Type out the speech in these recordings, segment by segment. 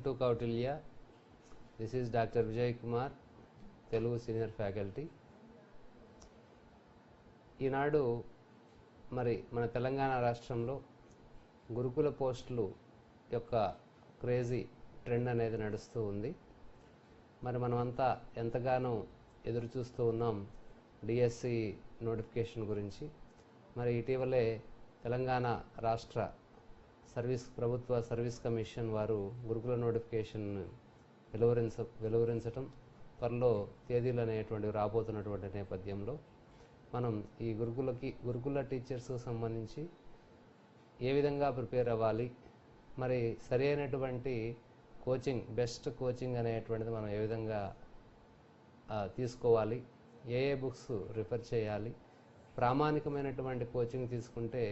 to Kautilya. This is Dr. Vijay Kumar, Telugu Senior Faculty. ఈనాడు మరి మన తెలంగాణ రాష్ట్రంలో గురుకుల పోస్టులు యొక్క క్రేజీ ట్రెండ్ అనేది నడుస్తూ ఉంది. మరి మనమంతా ఎంతగానో ఎదురు చూస్తూ ఉన్నాం డిఎస్సి నోటిఫికేషన్ గురించి. మరి ఇటీవలే తెలంగాణ రాష్ట్ర ప్రభుత్వ సర్వీస్ కమిషన్ వారు గురుకుల నోటిఫికేషన్ వెలువరించటం, త్వరలో తేదీలు అనేటువంటివి రాబోతున్నటువంటి నేపథ్యంలో మనం ఈ గురుకుల టీచర్స్కి సంబంధించి ఏ విధంగా ప్రిపేర్ అవ్వాలి, మరి సరి అయినటువంటి కోచింగ్, బెస్ట్ కోచింగ్ అనేటువంటిది మనం ఏ విధంగా తీసుకోవాలి, ఏ బుక్స్ రిఫర్ చేయాలి, ప్రామాణికమైనటువంటి కోచింగ్ తీసుకుంటే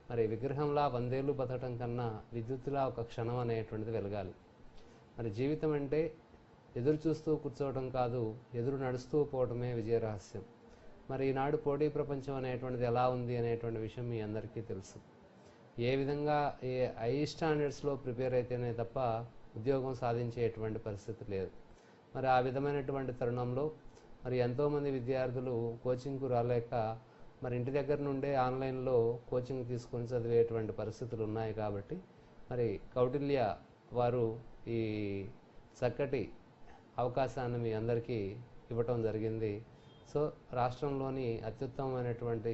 మరి విగ్రహంలా 100 ఏళ్ళు బతకటం కన్నా విద్యుత్తులా ఒక క్షణం అనేటువంటిది వెలగాలి. మరి జీవితం అంటే ఎదురు చూస్తూ కూర్చోవడం కాదు, ఎదురు నడుస్తూ పోవడమే విజయ రహస్యం. మరి ఈనాడు పోటీ ప్రపంచం అనేటువంటిది ఎలా ఉంది అనేటువంటి విషయం మీ అందరికీ తెలుసు. ఏ విధంగా హై స్టాండర్డ్స్లో ప్రిపేర్ అయితేనే తప్ప ఉద్యోగం సాధించేటువంటి పరిస్థితి లేదు. మరి ఆ విధమైనటువంటి తరుణంలో మరి ఎంతోమంది విద్యార్థులు కోచింగ్కు రాలేక మరి ఇంటి దగ్గర నుండే ఆన్లైన్లో కోచింగ్ తీసుకొని చదివేటువంటి పరిస్థితులు ఉన్నాయి. కాబట్టి మరి కౌటిల్య వారు ఈ చక్కటి అవకాశాన్ని మీ అందరికీ ఇవ్వటం జరిగింది. సో రాష్ట్రంలోని అత్యుత్తమమైనటువంటి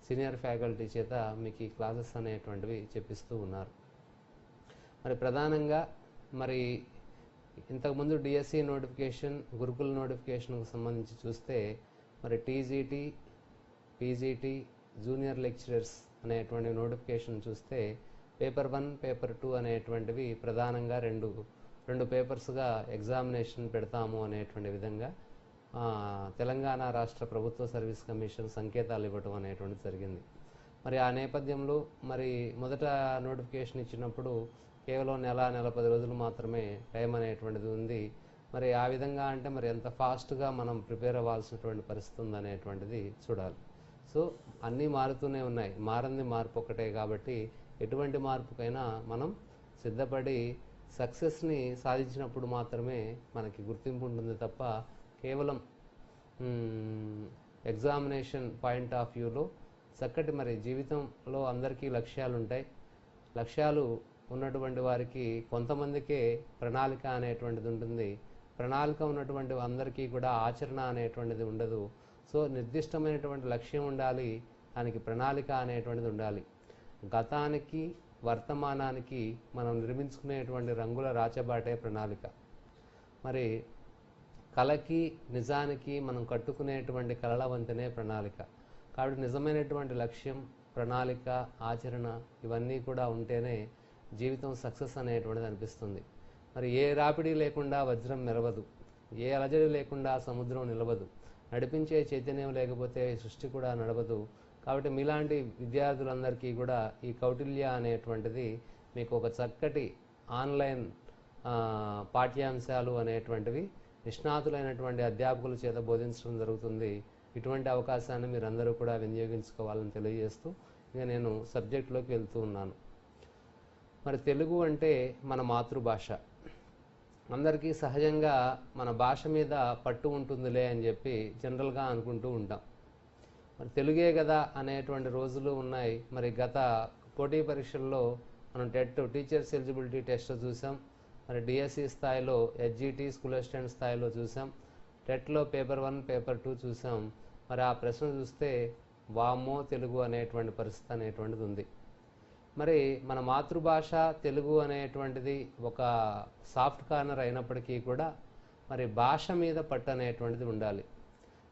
సీనియర్ ఫ్యాకల్టీ చేత మీకు ఈ క్లాసెస్ అనేటువంటివి చెప్పిస్తూ ఉన్నారు. మరి ప్రధానంగా మరి ఇంతకుముందు డిఎస్సి నోటిఫికేషన్, గురుకుల నోటిఫికేషన్కు సంబంధించి చూస్తే మరి టీజీటీ, పీజీటీ, జూనియర్ లెక్చరర్స్ అనేటువంటి నోటిఫికేషన్ చూస్తే పేపర్ 1, పేపర్ 2 అనేటువంటివి ప్రధానంగా రెండు పేపర్స్గా ఎగ్జామినేషన్ పెడతాము అనేటువంటి విధంగా తెలంగాణ రాష్ట్ర ప్రభుత్వ సర్వీస్ కమిషన్ సంకేతాలు ఇవ్వటం అనేటువంటిది జరిగింది. మరి ఆ నేపథ్యంలో మరి మొదట నోటిఫికేషన్ ఇచ్చినప్పుడు కేవలం నెల 10 రోజులు మాత్రమే టైం అనేటువంటిది ఉంది. మరి ఆ విధంగా అంటే మరి ఎంత ఫాస్ట్గా మనం ప్రిపేర్ అవ్వాల్సినటువంటి పరిస్థితి ఉందనేటువంటిది చూడాలి. సో అన్నీ మారుతూనే ఉన్నాయి, మారంది మార్పు ఒకటే. కాబట్టి ఎటువంటి మార్పుకైనా మనం సిద్ధపడి సక్సెస్ని సాధించినప్పుడు మాత్రమే మనకి గుర్తింపు ఉంటుంది తప్ప కేవలం ఎగ్జామినేషన్ పాయింట్ ఆఫ్ వ్యూలో చక్కటి మరి జీవితంలో అందరికీ లక్ష్యాలు ఉంటాయి. లక్ష్యాలు ఉన్నటువంటి వారికి కొంతమందికే ప్రణాళిక అనేటువంటిది ఉంటుంది. ప్రణాళిక ఉన్నటువంటి అందరికీ కూడా ఆచరణ అనేటువంటిది ఉండదు. సో నిర్దిష్టమైనటువంటి లక్ష్యం ఉండాలి, దానికి ప్రణాళిక అనేటువంటిది ఉండాలి. గతానికి వర్తమానానికి మనం నిర్మించుకునేటువంటి రంగుల రాచబాటే ప్రణాళిక. మరి కళకి నిజానికి మనం కట్టుకునేటువంటి కళల వంతెనే ప్రణాళిక. కాబట్టి నిజమైనటువంటి లక్ష్యం, ప్రణాళిక, ఆచరణ ఇవన్నీ కూడా ఉంటేనే జీవితం సక్సెస్ అనేటువంటిది అనిపిస్తుంది. మరి ఏ రాపిడి లేకుండా వజ్రం మెరవదు, ఏ అలజడి లేకుండా సముద్రం నిలవదు, నడిపించే చైతన్యం లేకపోతే సృష్టి కూడా నడవదు. కాబట్టి మీలాంటి విద్యార్థులందరికీ కూడా ఈ కౌటిల్య అనేటువంటిది మీకు ఒక చక్కటి ఆన్లైన్ పాఠ్యాంశాలు అనేటువంటివి నిష్ణాతులైనటువంటి అధ్యాపకుల చేత బోధించడం జరుగుతుంది. ఇటువంటి అవకాశాన్ని మీరందరూ కూడా వినియోగించుకోవాలని తెలియజేస్తూ ఇక నేను సబ్జెక్టులోకి వెళ్తూ ఉన్నాను. మరి తెలుగు అంటే మన మాతృభాష. అందరికీ సహజంగా మన భాష మీద పట్టు ఉంటుందిలే అని చెప్పి జనరల్గా అనుకుంటూ ఉంటాం. మరి తెలుగే కదా అనేటువంటి రోజులు ఉన్నాయి. మరి గత పోటీ పరీక్షల్లో మనం టీచర్స్ ఎలిజిబిలిటీ టెస్ట్ చూసాం, మరి డిఎస్సి స్థాయిలో హెచ్జిటి స్కూల్ అసిస్టెంట్ స్థాయిలో చూసాం, టెట్లో పేపర్ 1, పేపర్ 2 చూసాం. మరి ఆ ప్రశ్న చూస్తే వామ్మో తెలుగు అనేటువంటి పరిస్థితి అనేటువంటిది ఉంది. మరి మన మాతృభాష తెలుగు అనేటువంటిది ఒక సాఫ్ట్ కార్నర్ అయినప్పటికీ కూడా మరి భాష మీద పట్టు అనేటువంటిది ఉండాలి.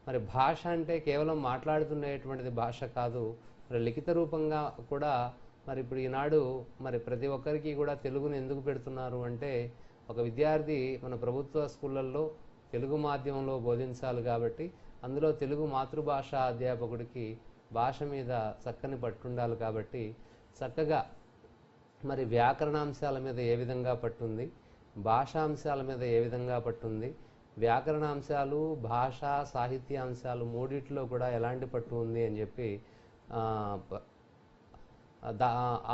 మరి భాష అంటే కేవలం మాట్లాడుతున్నటువంటిది భాష కాదు, మరి లిఖిత రూపంగా కూడా. మరి ఇప్పుడు ఈనాడు మరి ప్రతి ఒక్కరికి కూడా తెలుగును ఎందుకు పెడుతున్నారు అంటే, ఒక విద్యార్థి మన ప్రభుత్వ స్కూళ్ళల్లో తెలుగు మాధ్యమంలో బోధించాలి కాబట్టి అందులో తెలుగు మాతృభాష అధ్యాపకుడికి భాష మీద చక్కని పట్టుండాలి. కాబట్టి చక్కగా మరి వ్యాకరణాంశాల మీద ఏ విధంగా పట్టుంది, భాషాంశాల మీద ఏ విధంగా పట్టుంది, వ్యాకరణాంశాలు, భాష, సాహిత్యాంశాలు మూడిట్లో కూడా ఎలాంటి పట్టు ఉంది అని చెప్పి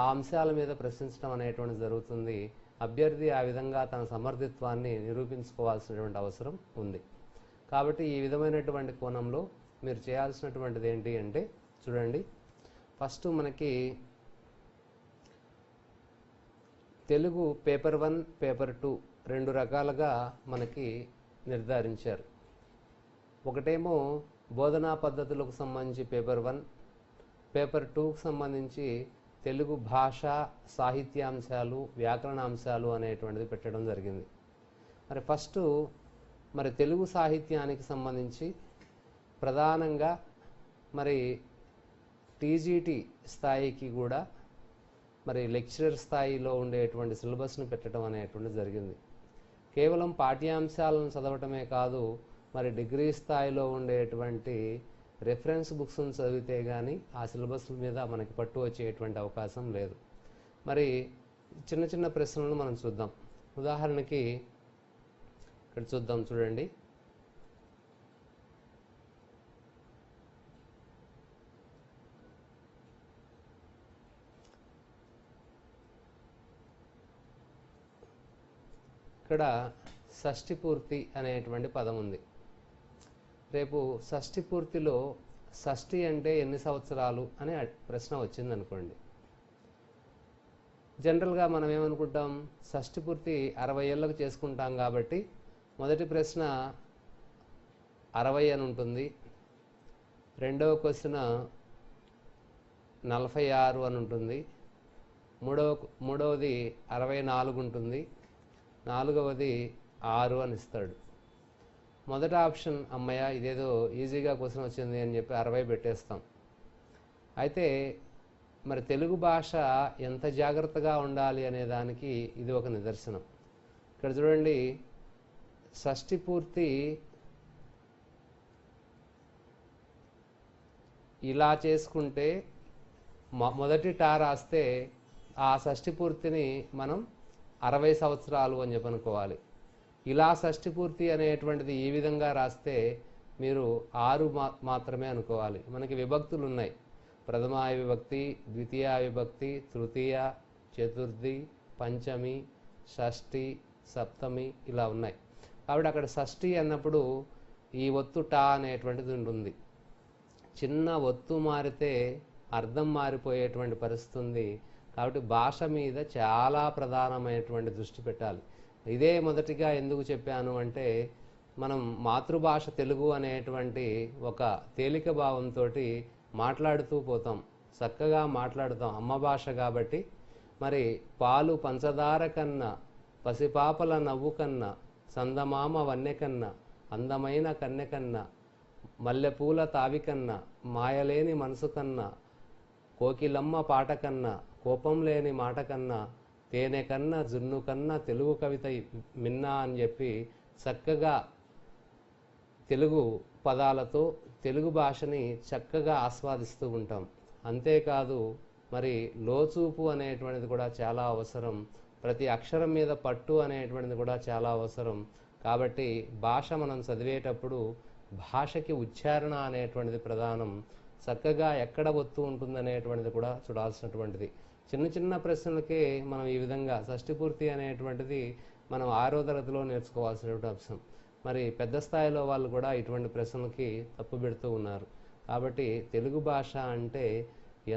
ఆ అంశాల మీద ప్రశ్నించడం అనేటువంటిది జరుగుతుంది. అభ్యర్థి ఆ విధంగా తన సమర్థిత్వాన్ని నిరూపించుకోవాల్సినటువంటి అవసరం ఉంది. కాబట్టి ఈ విధమైనటువంటి కోణంలో మీరు చేయాల్సినటువంటిది ఏంటి అంటే చూడండి, ఫస్ట్ మనకి తెలుగు పేపర్ 1 పేపర్ 2 రెండు రకాలుగా మనకి నిర్ధారించారు. ఒకటేమో బోధనా పద్ధతులకు సంబంధించి పేపర్ 1, పేపర్ 2కు సంబంధించి తెలుగు భాష సాహిత్యాంశాలు వ్యాకరణాంశాలు అనేటువంటిది పెట్టడం జరిగింది. మరి ఫస్ట్ మరి తెలుగు సాహిత్యానికి సంబంధించి ప్రధానంగా మరి టీజీటీ స్థాయికి కూడా మరి లెక్చరర్ స్థాయిలో ఉండేటువంటి సిలబస్ను పెట్టడం అనేటువంటిది జరిగింది. కేవలం పాఠ్యాంశాలను చదవటమే కాదు, మరి డిగ్రీ స్థాయిలో ఉండేటువంటి రెఫరెన్స్ బుక్స్ను చదివితే కానీ ఆ సిలబస్ మీద మనకి పట్టు వచ్చేటువంటి అవకాశం లేదు. మరి చిన్న చిన్న ప్రశ్నలను మనం చూద్దాం. ఉదాహరణకి ఇక్కడ చూద్దాం, చూడండి. ఇక్కడ షష్ఠి పూర్తి అనేటువంటి పదం ఉంది. రేపు షష్ఠి పూర్తిలో షష్ఠి అంటే ఎన్ని సంవత్సరాలు అనే ప్రశ్న వచ్చింది అనుకోండి. జనరల్గా మనం ఏమనుకుంటాం, షష్ఠి పూర్తి 60 ఏళ్ళకు చేసుకుంటాం కాబట్టి మొదటి ప్రశ్న 60 అని ఉంటుంది, రెండవ క్వశ్చన్ 46 అని ఉంటుంది, మూడవది 64 ఉంటుంది, నాలుగవది 6 అని ఇస్తాడు. మొదటి ఆప్షన్ అమ్మయ్య ఇదేదో ఈజీగా క్వశ్చన్ వచ్చింది అని చెప్పి 60 పెట్టేస్తాం. అయితే మరి తెలుగు భాష ఎంత జాగ్రత్తగా ఉండాలి అనే దానికి ఇది ఒక నిదర్శనం. ఇక్కడ చూడండి, షష్ఠి పూర్తి ఇలా చేసుకుంటే మొదటి టా రాస్తే ఆ షష్ఠి పూర్తిని మనం 60 సంవత్సరాలు అని చెప్పి అనుకోవాలి. ఇలా షష్ఠి పూర్తి అనేటువంటిది ఈ విధంగా రాస్తే మీరు 6 మాత్రమే అనుకోవాలి. మనకి విభక్తులు ఉన్నాయి, ప్రథమాయ విభక్తి, ద్వితీయ విభక్తి, తృతీయ, చతుర్థి, పంచమి, షష్ఠి, సప్తమి ఇలా ఉన్నాయి. కాబట్టి అక్కడ షష్ఠి అన్నప్పుడు ఈ ఒత్తు టా అనేటువంటిది ఉంటుంది. చిన్న ఒత్తు మారితే అర్థం మారిపోయేటువంటి పరిస్థితి ఉంది. కాబట్టి భాష మీద చాలా ప్రధానమైనటువంటి దృష్టి పెట్టాలి. ఇదే మొదటిగా ఎందుకు చెప్పాను అంటే, మనం మాతృభాష తెలుగు అనేటువంటి ఒక తేలిక భావంతో మాట్లాడుతూ పోతాం, చక్కగా మాట్లాడుతాం, అమ్మ భాష కాబట్టి. మరి పాలు పంచదార కన్నా, పసిపాపల నవ్వు కన్నా, చందమామ వన్నె కన్నా, అందమైన కన్నె కన్నా, మల్లెపూల తావి కన్నా, మాయలేని మనసు కన్నా, కోకిలమ్మ పాట కన్నా, కోపం లేని మాట కన్నా, తేనె కన్నా జున్ను కన్నా తెలుగు కవిత మిన్నా అని చెప్పి చక్కగా తెలుగు పదాలతో తెలుగు భాషని చక్కగా ఆస్వాదిస్తూ ఉంటాం. అంతేకాదు మరి లోచూపు అనేటువంటిది కూడా చాలా అవసరం, ప్రతి అక్షరం మీద పట్టు అనేటువంటిది కూడా చాలా అవసరం. కాబట్టి భాష మనం చదివేటప్పుడు భాషకి ఉచ్చారణ అనేటువంటిది ప్రధానం. చక్కగా ఎక్కడ ఒత్తు ఉంటుందనేటువంటిది కూడా చూడాల్సినటువంటిది. చిన్న చిన్న ప్రశ్నలకే మనం ఈ విధంగా షష్ఠి పూర్తి అనేటువంటిది మనం 6వ తరగతిలో నేర్చుకోవాల్సినటువంటి అంశం. మరి పెద్ద స్థాయిలో వాళ్ళు కూడా ఇటువంటి ప్రశ్నలకి తప్పు పెడుతూ ఉన్నారు. కాబట్టి తెలుగు భాష అంటే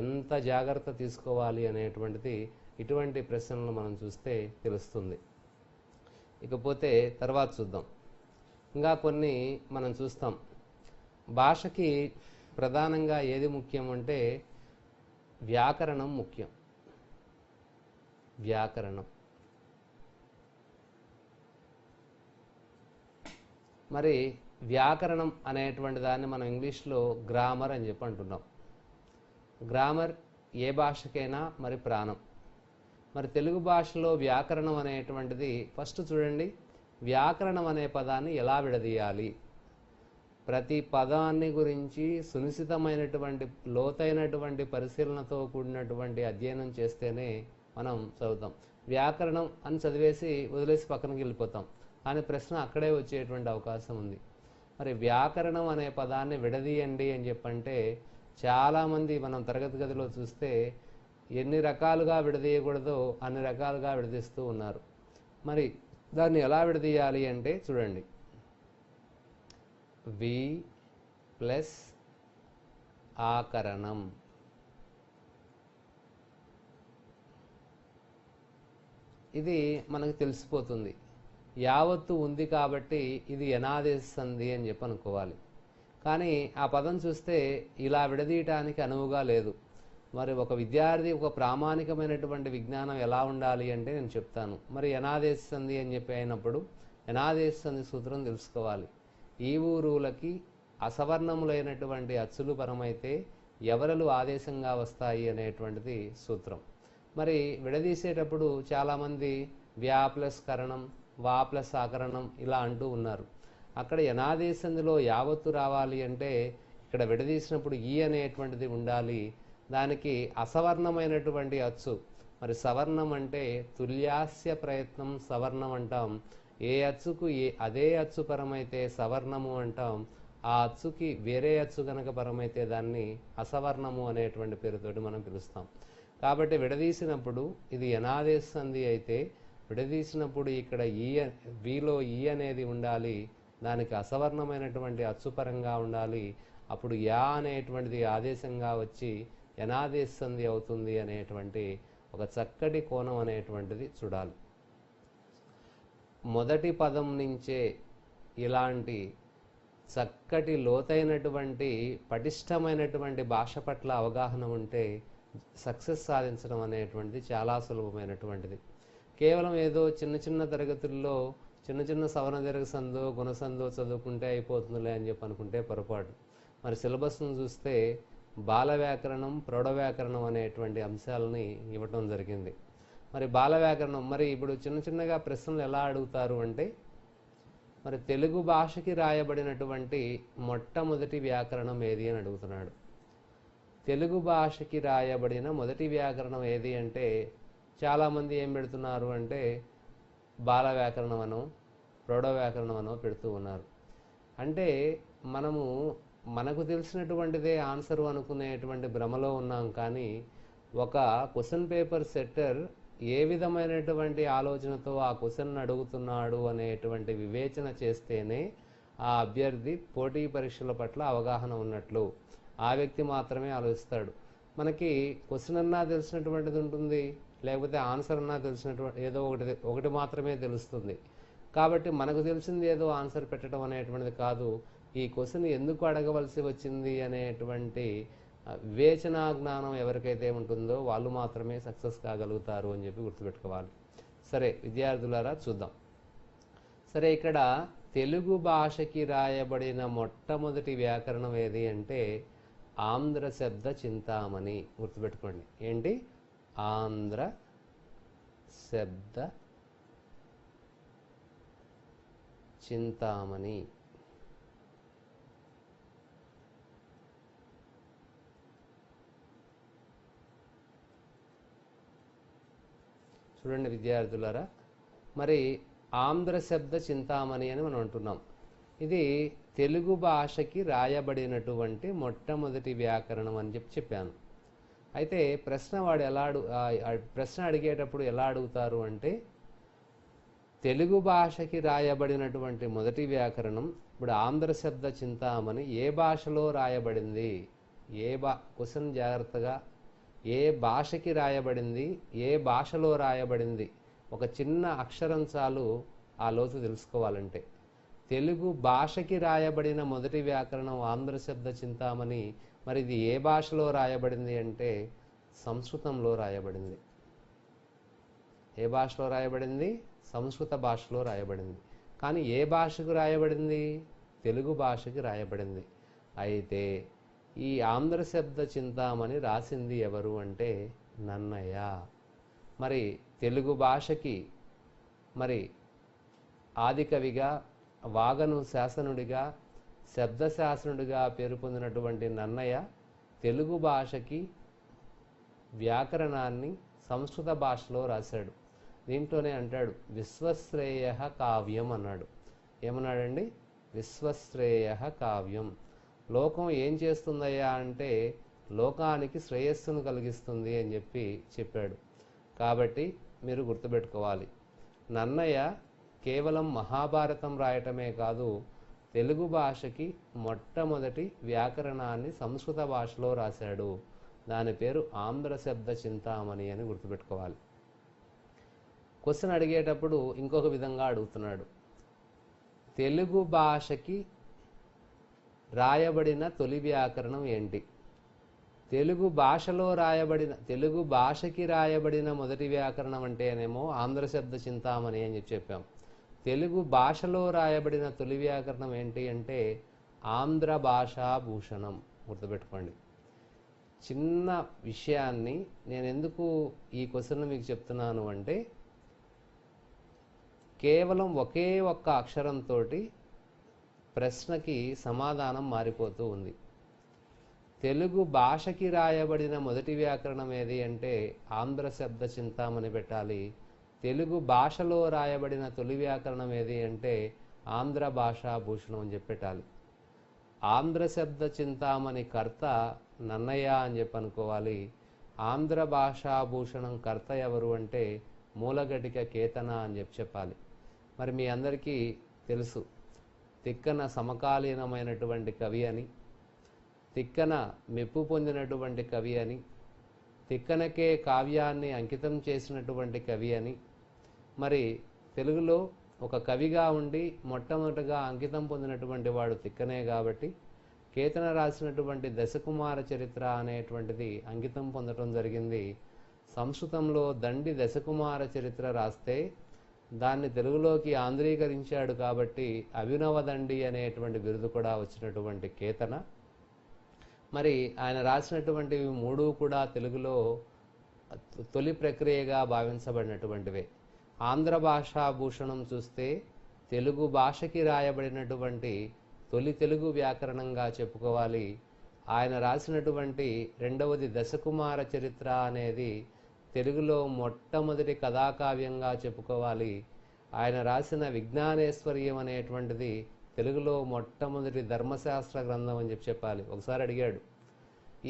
ఎంత జాగ్రత్త తీసుకోవాలి అనేటువంటిది ఇటువంటి ప్రశ్నలను మనం చూస్తే తెలుస్తుంది. ఇకపోతే తర్వాత చూద్దాం, ఇంకా కొన్ని మనం చూస్తాం. భాషకి ప్రధానంగా ఏది ముఖ్యం అంటే వ్యాకరణం ముఖ్యం. వ్యాకరణం మరి వ్యాకరణం అనేటువంటి దాన్ని మనం ఇంగ్లీష్లో గ్రామర్ అని చెప్పి అంటున్నాం. గ్రామర్ ఏ భాషకైనా మరి ప్రాణం. మరి తెలుగు భాషలో వ్యాకరణం అనేటువంటిది ఫస్ట్ చూడండి, వ్యాకరణం అనే పదాన్ని ఎలా విడదీయాలి, ప్రతి పదాన్ని గురించి సునిశ్చితమైనటువంటి లోతైనటువంటి పరిశీలనతో కూడినటువంటి అధ్యయనం చేస్తేనే మనం చదువుతాం. వ్యాకరణం అని చదివేసి వదిలేసి పక్కనకి వెళ్ళిపోతాం, కానీ ప్రశ్న అక్కడే వచ్చేటువంటి అవకాశం ఉంది. మరి వ్యాకరణం అనే పదాన్ని విడదీయండి అని చెప్పంటే చాలామంది మనం తరగతి గదిలో చూస్తే ఎన్ని రకాలుగా విడదీయకూడదో అన్ని రకాలుగా విడదీస్తూ ఉన్నారు. మరి దాన్ని ఎలా విడదీయాలి అంటే చూడండి, వి ప్లస్ ఆకరణం. ఇది మనకు తెలిసిపోతుంది. యావత్తు ఉంది కాబట్టి ఇది యనాదేశ సంధి అని చెప్పి అనుకోవాలి. కానీ ఆ పదం చూస్తే ఇలా విడదీయటానికి అనువుగా లేదు. మరి ఒక విద్యార్థి ఒక ప్రామాణికమైనటువంటి విజ్ఞానం ఎలా ఉండాలి అంటే నేను చెప్తాను. మరి యనాదేశ సంధి అని చెప్పి అయినప్పుడు యనాదేశ సంధి సూత్రం తెలుసుకోవాలి. ఈ ఊరులకి అసవర్ణములైనటువంటి అచ్చులు పరమైతే ఎవరలు ఆదేశంగా వస్తాయి అనేటువంటిది సూత్రం. మరి విడదీసేటప్పుడు చాలామంది వ్యా ప్లస్ కరణం, వా ప్లస్ ఆకరణం ఇలా అంటూ ఉన్నారు. అక్కడ యనాదేశ సంధిలో యావత్తు రావాలి అంటే ఇక్కడ విడదీసినప్పుడు ఈ అనేటువంటిది ఉండాలి. దానికి అసవర్ణమైనటువంటి అచ్చు, మరి సవర్ణం అంటే తుల్యాస్య ప్రయత్నం సవర్ణం అంటాం. ఏ అచ్చుకు అదే అచ్చు పరమైతే సవర్ణము అంటాం. ఆ అచ్చుకి వేరే అచ్చు కనుక పరమైతే దాన్ని అసవర్ణము అనేటువంటి పేరుతోటి మనం పిలుస్తాం. కాబట్టి విడదీసినప్పుడు ఇది యనాదేశ సంధి అయితే విడదీసినప్పుడు ఇక్కడ వీలో ఈ అనేది ఉండాలి. దానికి అసవర్ణమైనటువంటి అచ్చుపరంగా ఉండాలి. అప్పుడు యా అనేటువంటిది ఆదేశంగా వచ్చి యనాదేశ సంధి అవుతుంది అనేటువంటి ఒక చక్కటి కోణం అనేటువంటిది చూడాలి. మొదటి పదం నుంచే ఇలాంటి చక్కటి లోతైనటువంటి పటిష్టమైనటువంటి భాష పట్ల అవగాహన ఉంటే సక్సెస్ సాధించడం అనేటువంటిది చాలా సులభమైనటువంటిది. కేవలం ఏదో చిన్న చిన్న తరగతుల్లో చిన్న చిన్న సవర్ణ దీర్ఘ సందో గుణసందో చదువుకుంటే అయిపోతుందిలే అని చెప్పి అనుకుంటే పొరపాటు. మరి సిలబస్ను చూస్తే బాల వ్యాకరణం, ప్రౌఢ వ్యాకరణం అనేటువంటి అంశాలని ఇవ్వటం జరిగింది. మరి బాల వ్యాకరణం మరి ఇప్పుడు చిన్న చిన్నగా ప్రశ్నలు ఎలా అడుగుతారు అంటే, మరి తెలుగు భాషకి రాయబడినటువంటి మొట్టమొదటి వ్యాకరణం ఏది అని అడుగుతున్నాడు. తెలుగు భాషకి రాయబడిన మొదటి వ్యాకరణం ఏది అంటే చాలామంది ఏం పెడుతున్నారు అంటే బాల వ్యాకరణం అనో ప్రౌఢ వ్యాకరణం అనో పెడుతూ ఉన్నారు. అంటే మనకు తెలిసినటువంటిదే ఆన్సర్ అనుకునేటువంటి భ్రమలో ఉన్నాం. కానీ ఒక క్వశ్చన్ పేపర్ సెట్టర్ ఏ విధమైనటువంటి ఆలోచనతో ఆ క్వశ్చన్ అడుగుతున్నాడు అనేటువంటి వివేచన చేస్తేనే ఆ అభ్యర్థి పోటీ పరీక్షల పట్ల అవగాహన ఉన్నట్లు. ఆ వ్యక్తి మాత్రమే ఆలోచిస్తాడు. మనకి క్వశ్చన్ అన్నా తెలిసినటువంటిది ఉంటుంది, లేకపోతే ఆన్సర్ అన్నా తెలిసినటువంటి ఏదో ఒకటి మాత్రమే తెలుస్తుంది. కాబట్టి మనకు తెలిసింది ఏదో ఆన్సర్ పెట్టడం అనేటువంటిది కాదు. ఈ క్వశ్చన్ ఎందుకు అడగవలసి వచ్చింది అనేటువంటి వివేచనా జ్ఞానం ఎవరికైతే ఉంటుందో వాళ్ళు మాత్రమే సక్సెస్ కాగలుగుతారు అని చెప్పి గుర్తుపెట్టుకోవాలి. సరే విద్యార్థులారా చూద్దాం. సరే ఇక్కడ తెలుగు భాషకి రాయబడిన మొట్టమొదటి వ్యాకరణం ఏది అంటే ఆంధ్ర శబ్ద చింతామణి. గుర్తుపెట్టుకోండి. ఏంటి? ఆంధ్ర శబ్ద చింతామణి. చూడండి విద్యార్థులారా, మరి ఆంధ్ర శబ్ద చింతామణి అని మనం అంటున్నాం. ఇది తెలుగు భాషకి రాయబడినటువంటి మొట్టమొదటి వ్యాకరణం అని చెప్పాను. అయితే ప్రశ్న అడిగేటప్పుడు ఎలా అడుగుతారు అంటే తెలుగు భాషకి రాయబడినటువంటి మొదటి వ్యాకరణం ఇప్పుడు ఆంధ్ర శబ్ద చింతామణి ఏ భాషలో రాయబడింది, క్వశ్చన్ జాగ్రత్తగా ఏ భాషకి రాయబడింది, ఏ భాషలో రాయబడింది, ఒక చిన్న అక్షరం చాలు ఆ లోతు తెలుసుకోవాలంటే. తెలుగు భాషకి రాయబడిన మొదటి వ్యాకరణం ఆంధ్ర శబ్ద చింతామణి. మరి ఇది ఏ భాషలో రాయబడింది అంటే సంస్కృతంలో రాయబడింది. ఏ భాషలో రాయబడింది? సంస్కృత భాషలో రాయబడింది. కానీ ఏ భాషకు రాయబడింది? తెలుగు భాషకి రాయబడింది. అయితే ఈ ఆంధ్ర శబ్ద చింతామణి రాసింది ఎవరు అంటే నన్నయ్య. మరి తెలుగు భాషకి మరి ఆదికవిగా, వాగను శాసనుడిగా, శబ్దశాసనుడిగా పేరు పొందినటువంటి నన్నయ్య తెలుగు భాషకి వ్యాకరణాన్ని సంస్కృత భాషలో రాశాడు. దీంట్లోనే అంటాడు విశ్వశ్రేయ కావ్యం అన్నాడు. ఏమన్నాడండి? విశ్వశ్రేయ కావ్యం. లోకం ఏం చేస్తుందయ్యా అంటే లోకానికి శ్రేయస్సును కలిగిస్తుంది అని చెప్పాడు. కాబట్టి మీరు గుర్తుపెట్టుకోవాలి, నన్నయ్య కేవలం మహాభారతం రాయటమే కాదు, తెలుగు భాషకి మొట్టమొదటి వ్యాకరణాన్ని సంస్కృత భాషలో రాశాడు. దాని పేరు ఆంధ్ర శబ్ద చింతామణి అని గుర్తుపెట్టుకోవాలి. క్వశ్చన్ అడిగేటప్పుడు ఇంకొక విధంగా అడుగుతున్నాడు. తెలుగు భాషకి రాయబడిన తొలి వ్యాకరణం ఏంటి? తెలుగు భాషకి రాయబడిన మొదటి వ్యాకరణం అంటేనేమో ఆంధ్ర శబ్ద చింతామణి అని చెప్పాం. తెలుగు భాషలో రాయబడిన తొలి వ్యాకరణం ఏంటి అంటే ఆంధ్ర భాషా భూషణం. గుర్తుపెట్టుకోండి. చిన్న విషయాన్ని నేను ఎందుకు ఈ క్వశ్చన్ మీకు చెప్తున్నాను అంటే, కేవలం ఒకే ఒక్క అక్షరంతో ప్రశ్నకి సమాధానం మారిపోతూ ఉంది. తెలుగు భాషకి రాయబడిన మొదటి వ్యాకరణం ఏది అంటే ఆంధ్ర శబ్ద చింతామణి పెట్టాలి. తెలుగు భాషలో రాయబడిన తొలి వ్యాకరణం ఏది అంటే ఆంధ్ర భాషా భూషణం అని చెప్పి పెట్టాలి. ఆంధ్ర శబ్ద చింతామణి కర్త నన్నయ్య అని చెప్పి అనుకోవాలి. ఆంధ్ర భాషా భూషణం కర్త ఎవరు అంటే మూలగటిక కేతన అని చెప్పాలి. మరి మీ అందరికీ తెలుసు, తిక్కన సమకాలీనమైనటువంటి కవి అని, తిక్కన మెప్పు పొందినటువంటి కవి అని, తిక్కనకే కావ్యాన్ని అంకితం చేసినటువంటి కవి అని. మరి తెలుగులో ఒక కవిగా ఉండి మొట్టమొదటిగా అంకితం పొందినటువంటి వాడు తిక్కనే కాబట్టి కేతన రాసినటువంటి దశకుమార చరిత్ర అనేటువంటిది అంకితం పొందడం జరిగింది. సంస్కృతంలో దండి దశకుమార చరిత్ర రాస్తే దాన్ని తెలుగులోకి ఆంధ్రీకరించాడు కాబట్టి అభినవ దండి అనేటువంటి బిరుదు కూడా వచ్చినటువంటి కేతన. మరి ఆయన రాసినటువంటివి మూడు కూడా తెలుగులో తొలి ప్రక్రియగా భావించబడినటువంటివే. ఆంధ్ర భాషా భూషణం చూస్తే తెలుగు భాషకి రాయబడినటువంటి తొలి తెలుగు వ్యాకరణంగా చెప్పుకోవాలి. ఆయన రాసినటువంటి రెండవది దశకుమార చరిత్ర అనేది తెలుగులో మొట్టమొదటి కథాకావ్యంగా చెప్పుకోవాలి. ఆయన రాసిన విజ్ఞానేశ్వర్యం అనేటువంటిది తెలుగులో మొట్టమొదటి ధర్మశాస్త్ర గ్రంథం అని చెప్పాలి. ఒకసారి అడిగాడు,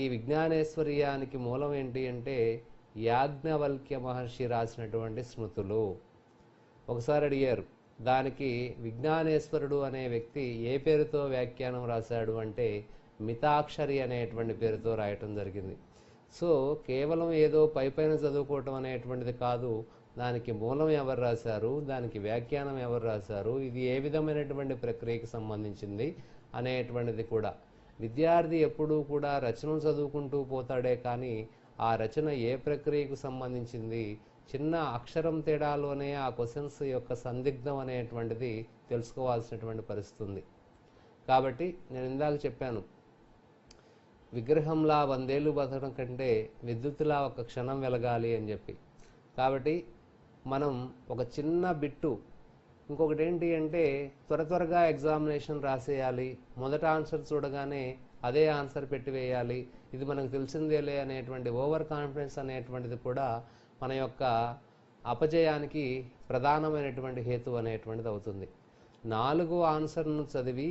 ఈ విజ్ఞానేశ్వర్యానికి మూలం ఏంటి అంటే యాజ్ఞవల్క్య మహర్షి రాసినటువంటి స్మృతులు. ఒకసారి అడిగారు, దానికి విజ్ఞానేశ్వరుడు అనే వ్యక్తి ఏ పేరుతో వ్యాఖ్యానం రాశాడు అంటే మితాక్షరి అనేటువంటి పేరుతో రాయటం జరిగింది. సో కేవలం ఏదో పైపైన చదువుకోవటం అనేటువంటిది కాదు, దానికి మూలం ఎవరు రాశారు, దానికి వ్యాఖ్యానం ఎవరు రాశారు, ఇది ఏ విధమైనటువంటి ప్రక్రియకి సంబంధించింది అనేటువంటిది కూడా. విద్యార్థి ఎప్పుడూ కూడా రచనను చదువుకుంటూ పోతాడే కానీ ఆ రచన ఏ ప్రక్రియకు సంబంధించింది, చిన్న అక్షరం తేడాలోనే ఆ క్వశ్చన్స్ యొక్క సందిగ్ధం అనేటువంటిది తెలుసుకోవాల్సినటువంటి పరిస్థితి ఉంది. కాబట్టి నేను ఇందాక చెప్పాను, విగ్రహంలా 100 ఏళ్ళు బతకడం కంటే విద్యుత్తులా ఒక క్షణం వెలగాలి అని చెప్పి. కాబట్టి మనం ఒక చిన్న బిట్టు, ఇంకొకటి ఏంటి అంటే త్వరగా ఎగ్జామినేషన్ రాసేయాలి, మొదట ఆన్సర్ చూడగానే అదే ఆన్సర్ పెట్టివేయాలి, ఇది మనకు తెలిసిందేలే అనేటువంటి ఓవర్ కాన్ఫిడెన్స్ అనేటువంటిది కూడా మన యొక్క అపజయానికి ప్రధానమైనటువంటి హేతు అనేటువంటిది అవుతుంది. 4 ఆన్సర్ను చదివి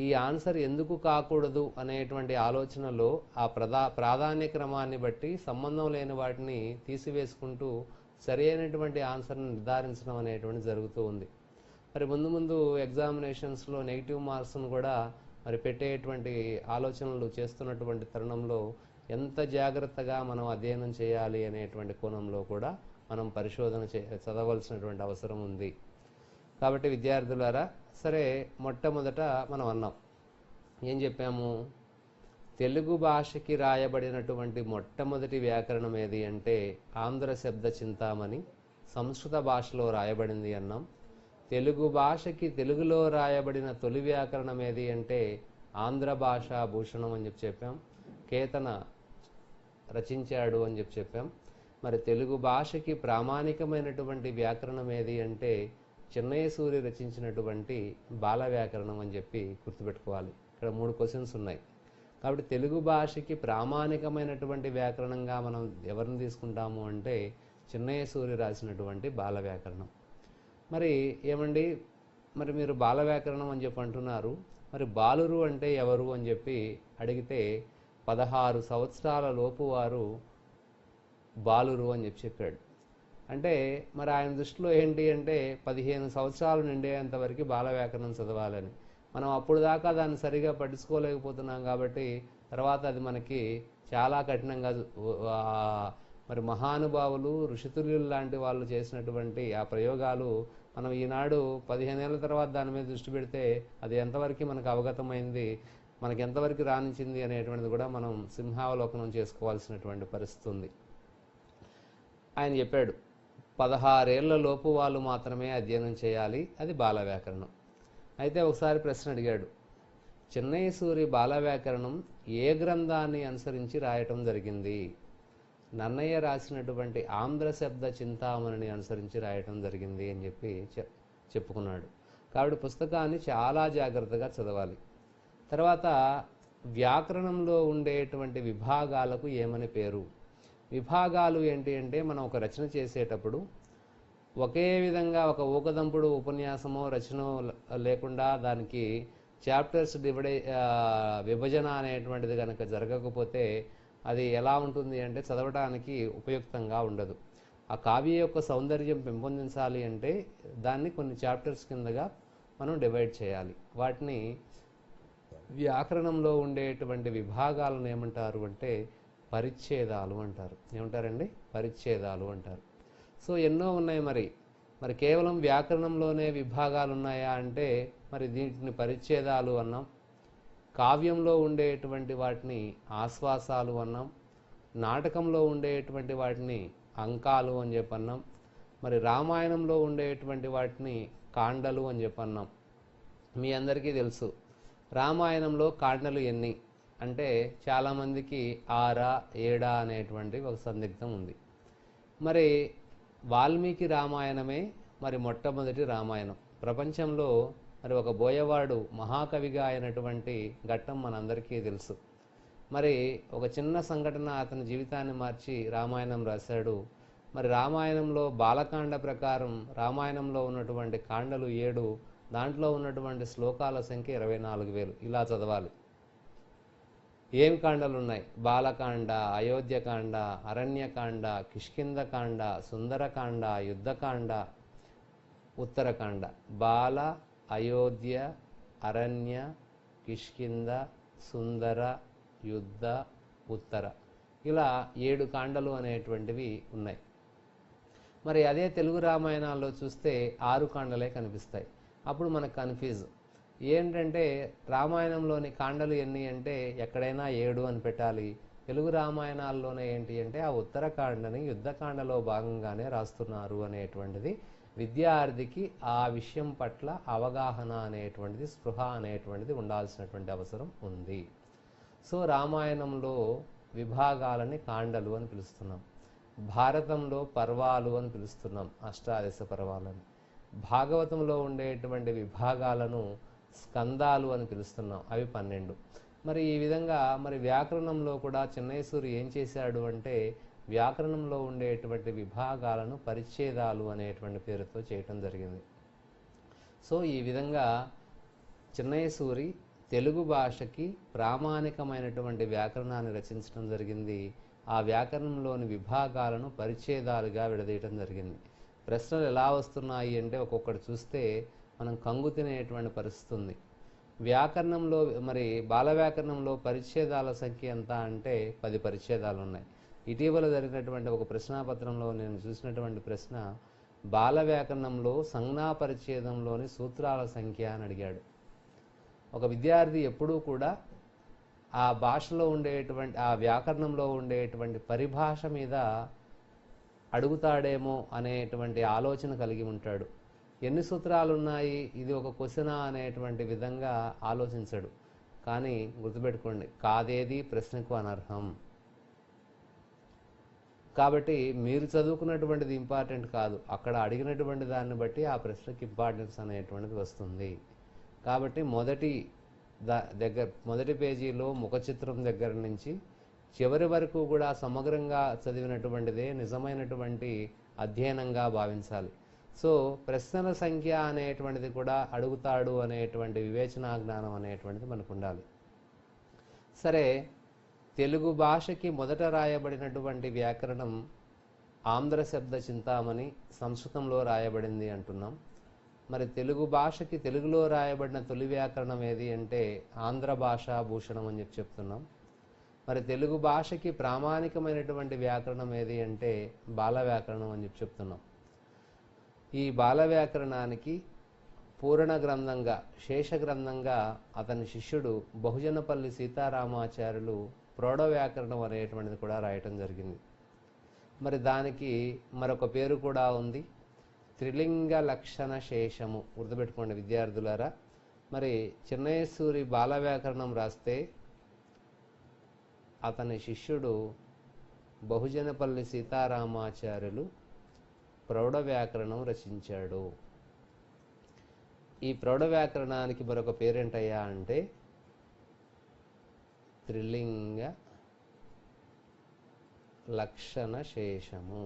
ఈ ఆన్సర్ ఎందుకు కాకూడదు అనేటువంటి ఆలోచనలో ఆ ప్రాధాన్య క్రమాన్ని బట్టి సంబంధం లేని వాటిని తీసివేసుకుంటూ సరి అయినటువంటి ఆన్సర్ను నిర్ధారించడం అనేటువంటిది జరుగుతూ ఉంది. మరి ముందు ఎగ్జామినేషన్స్లో నెగిటివ్ మార్క్స్ను కూడా మరి పెట్టేటువంటి ఆలోచనలు చేస్తున్నటువంటి తరుణంలో ఎంత జాగ్రత్తగా మనం అధ్యయనం చేయాలి అనేటువంటి కోణంలో కూడా మనం పరిశోధన చదవలసినటువంటి అవసరం ఉంది. కాబట్టి విద్యార్థులారా, సరే మొట్టమొదట మనం అన్నాం, ఏం చెప్పాము, తెలుగు భాషకి రాయబడినటువంటి మొట్టమొదటి వ్యాకరణం ఏది అంటే ఆంధ్ర శబ్ద చింతామణి సంస్కృత భాషలో రాయబడింది అన్నాం. తెలుగు భాషకి తెలుగులో రాయబడిన తొలి వ్యాకరణం ఏది అంటే ఆంధ్ర భాషా భూషణం అని చెప్పాం. కేతన రచించాడు అని చెప్పాం. మరి తెలుగు భాషకి ప్రామాణికమైనటువంటి వ్యాకరణం ఏది అంటే చెన్నయ్య సూరి రచించినటువంటి బాల వ్యాకరణం అని చెప్పి గుర్తుపెట్టుకోవాలి. ఇక్కడ 3 క్వశ్చన్స్ ఉన్నాయి. కాబట్టి తెలుగు భాషకి ప్రామాణికమైనటువంటి వ్యాకరణంగా మనం ఎవరిని తీసుకుంటాము అంటే చెన్నయ్య సూరి రాసినటువంటి బాల వ్యాకరణం. మరి ఏమండి, మరి మీరు బాల వ్యాకరణం అని చెప్పి అంటున్నారు, మరి బాలురు అంటే ఎవరు అని చెప్పి అడిగితే 16 సంవత్సరాల లోపు వారు బాలురు అని చెప్పాడు. అంటే మరి ఆయన దృష్టిలో ఏంటి అంటే 15 సంవత్సరాలు నిండేంత వరకు బాల వ్యాకరణం చదవాలని. మనం అప్పుడు దాకా దాన్ని సరిగా పట్టించుకోలేకపోతున్నాం కాబట్టి తర్వాత అది మనకి చాలా కఠినంగా మరి మహానుభావులు ఋషితుల్యులు లాంటి వాళ్ళు చేసినటువంటి ఆ ప్రయోగాలు మనం ఈనాడు 15 ఏళ్ళ తర్వాత దాని మీద దృష్టి పెడితే అది ఎంతవరకు మనకు అవగతమైంది, మనకి ఎంతవరకు రాణించింది అనేటువంటిది కూడా మనం సింహావలోకనం చేసుకోవాల్సినటువంటి పరిస్థితి ఉంది. ఆయన చెప్పాడు 16 ఏళ్ల లోపు వాళ్ళు మాత్రమే అధ్యయనం చేయాలి, అది బాల వ్యాకరణం. అయితే ఒకసారి ప్రశ్న అడిగాడు, చిన్నయ్య సూరి బాల వ్యాకరణం ఏ గ్రంథాన్ని అనుసరించి రాయటం జరిగింది? నన్నయ్య రాసినటువంటి ఆంధ్ర శబ్ద చింతామణిని అనుసరించి రాయటం జరిగింది అని చెప్పి చెప్పుకున్నాడు. కాబట్టి పుస్తకాన్ని చాలా జాగ్రత్తగా చదవాలి. తర్వాత వ్యాకరణంలో ఉండేటువంటి విభాగాలకు ఏమని పేరు? విభాగాలు ఏంటి అంటే మనం ఒక రచన చేసేటప్పుడు ఒకే విధంగా ఒక ఊకదంపుడు ఉపన్యాసమో రచనో లేకుండా దానికి చాప్టర్స్ విభజన అనేటువంటిది కనుక జరగకపోతే అది ఎలా ఉంటుంది అంటే చదవడానికి ఉపయుక్తంగా ఉండదు. ఆ కావ్య యొక్క సౌందర్యం పెంపొందించాలి అంటే దాన్ని కొన్ని చాప్టర్స్ కిందగా మనం డివైడ్ చేయాలి. వాటిని వ్యాకరణంలో ఉండేటువంటి విభాగాలను ఏమంటారు అంటే పరిచ్ఛేదాలు అంటారు. ఏమంటారండి? పరిచ్ఛేదాలు అంటారు. సో ఎన్నో ఉన్నాయి. మరి కేవలం వ్యాకరణంలోనే విభాగాలు ఉన్నాయా అంటే మరి దీంట్ని పరిచ్ఛేదాలు అన్నాం. కావ్యంలో ఉండేటువంటి వాటిని ఆశ్వాసాలు అన్నాం. నాటకంలో ఉండేటువంటి వాటిని అంకాలు అని చెప్పన్నాం. మరి రామాయణంలో ఉండేటువంటి వాటిని కాండలు అని చెప్పన్నాం. మీ అందరికీ తెలుసు రామాయణంలో కాండలు ఎన్ని అంటే చాలామందికి 6 7 అనేటువంటి ఒక సందిగ్ధం ఉంది. మరి వాల్మీకి రామాయణమే మరి మొట్టమొదటి రామాయణం. ప్రపంచంలో మరి ఒక బోయవాడు మహాకవిగా అయినటువంటి ఘట్టం మనందరికీ తెలుసు. మరి ఒక చిన్న సంఘటన అతని జీవితాన్ని మార్చి రామాయణం రాశాడు. మరి రామాయణంలో బాలకాండ ప్రకారం రామాయణంలో ఉన్నటువంటి కాండలు 7, దాంట్లో ఉన్నటువంటి శ్లోకాల సంఖ్య 24,000. ఇలా చదవాలి. ఏం కాండలు ఉన్నాయి? బాలకాండ, అయోధ్యకాండ, అరణ్యకాండ, కిష్కింధకాండ, సుందరకాండ, యుద్ధకాండ, ఉత్తరకాండ. బాల, అయోధ్య, అరణ్య, కిష్కింధ, సుందర, యుద్ధ, ఉత్తర, ఇలా 7 కాండలు అనేటువంటివి ఉన్నాయి. మరి అదే తెలుగు రామాయణాల్లో చూస్తే 6 కాండలే కనిపిస్తాయి. అప్పుడు మనకు కన్ఫ్యూజ్ ఏంటంటే రామాయణంలోని కాండలు ఎన్ని అంటే ఎక్కడైనా 7 అని పెట్టాలి. తెలుగు రామాయణాల్లోనే ఏంటి అంటే ఆ ఉత్తరకాండని యుద్ధకాండలో భాగంగానే రాస్తున్నారు అనేటువంటిది విద్యార్థికి ఆ విషయం పట్ల అవగాహన అనేటువంటిది, స్పృహ అనేటువంటిది ఉండాల్సినటువంటి అవసరం ఉంది. సో రామాయణంలో విభాగాలని కాండలు అని పిలుస్తున్నాం. భారతంలో పర్వాలు అని పిలుస్తున్నాం, అష్టాదశ పర్వాలని. భాగవతంలో ఉండేటువంటి విభాగాలను స్కందాలు అని పిలుస్తున్నాం, అవి 12. మరి ఈ విధంగా మరి వ్యాకరణంలో కూడా చిన్నయ్య సూరి ఏం చేశాడు అంటే వ్యాకరణంలో ఉండేటువంటి విభాగాలను పరిచ్ఛేదాలు అనేటువంటి పేరుతో చేయటం జరిగింది. సో ఈ విధంగా చిన్నయ్య సూరి తెలుగు భాషకి ప్రామాణికమైనటువంటి వ్యాకరణాన్ని రచించడం జరిగింది. ఆ వ్యాకరణంలోని విభాగాలను పరిచ్ఛేదాలుగా విడదీయటం జరిగింది. ప్రశ్నలు ఎలా వస్తున్నాయి అంటే ఒక్కొక్కటి చూస్తే మనం కంగు తినేటువంటి పరిస్థితి ఉంది. వ్యాకరణంలో మరి బాల వ్యాకరణంలో పరిచ్ఛేదాల సంఖ్య ఎంత అంటే 10 పరిచ్ఛేదాలు ఉన్నాయి. ఇటీవల జరిగినటువంటి ఒక ప్రశ్నాపత్రంలో నేను చూసినటువంటి ప్రశ్న బాల వ్యాకరణంలో సంజ్ఞా పరిచ్ఛేదంలోని సూత్రాల సంఖ్య అని అడిగాడు. ఒక విద్యార్థి ఎప్పుడూ కూడా ఆ భాషలో ఉండేటువంటి ఆ వ్యాకరణంలో ఉండేటువంటి పరిభాష మీద అడుగుతాడేమో అనేటువంటి ఆలోచన కలిగి ఉంటాడు. ఎన్ని సూత్రాలు ఉన్నాయి, ఇది ఒక క్వశ్చనా అనేటువంటి విధంగా ఆలోచించడు. కానీ గుర్తుపెట్టుకోండి, కాదేది ప్రశ్నకు అనర్హం. కాబట్టి మీరు చదువుకున్నటువంటిది ఇంపార్టెంట్ కాదు, అక్కడ అడిగినటువంటి దాన్ని బట్టి ఆ ప్రశ్నకి ఇంపార్టెన్స్ అనేటువంటిది వస్తుంది. కాబట్టి మొదటి పేజీలో ముఖ చిత్రం దగ్గర నుంచి చివరి వరకు కూడా సమగ్రంగా చదివినటువంటిదే నిజమైనటువంటి అధ్యయనంగా భావించాలి. సో ప్రశ్నల సంఖ్య అనేటువంటిది కూడా అడుగుతాడు అనేటువంటి వివేచనా జ్ఞానం అనేటువంటిది మనకు ఉండాలి. సరే, తెలుగు భాషకి మొదట రాయబడినటువంటి వ్యాకరణం ఆంధ్ర శబ్ద చింతామణి సంస్కృతంలో రాయబడింది అంటున్నాం. మరి తెలుగు భాషకి తెలుగులో రాయబడిన తొలి వ్యాకరణం ఏది అంటే ఆంధ్ర భాషా భూషణం అని చెప్తున్నాం. మరి తెలుగు భాషకి ప్రామాణికమైనటువంటి వ్యాకరణం ఏది అంటే బాల వ్యాకరణం అని చెప్తున్నాం. ఈ బాల వ్యాకరణానికి పూర్ణ గ్రంథంగా, శేష గ్రంథంగా అతని శిష్యుడు బహుజనపల్లి సీతారామాచార్యులు ప్రౌఢ వ్యాకరణం అనేటువంటిది కూడా రాయటం జరిగింది. మరి దానికి మరొక పేరు కూడా ఉంది, త్రిలింగ లక్షణ శేషము. గుర్తుపెట్టుకోండి విద్యార్థులారా. మరి చిన్నయసూరి బాల వ్యాకరణం రాస్తే అతని శిష్యుడు బహుజనపల్లి సీతారామాచార్యులు ప్రౌఢ వ్యాకరణం రచించాడు. ఈ ప్రౌఢ వ్యాకరణానికి మరొక పేరేంటయ్యా అంటే త్రిలింగ లక్షణ శేషము.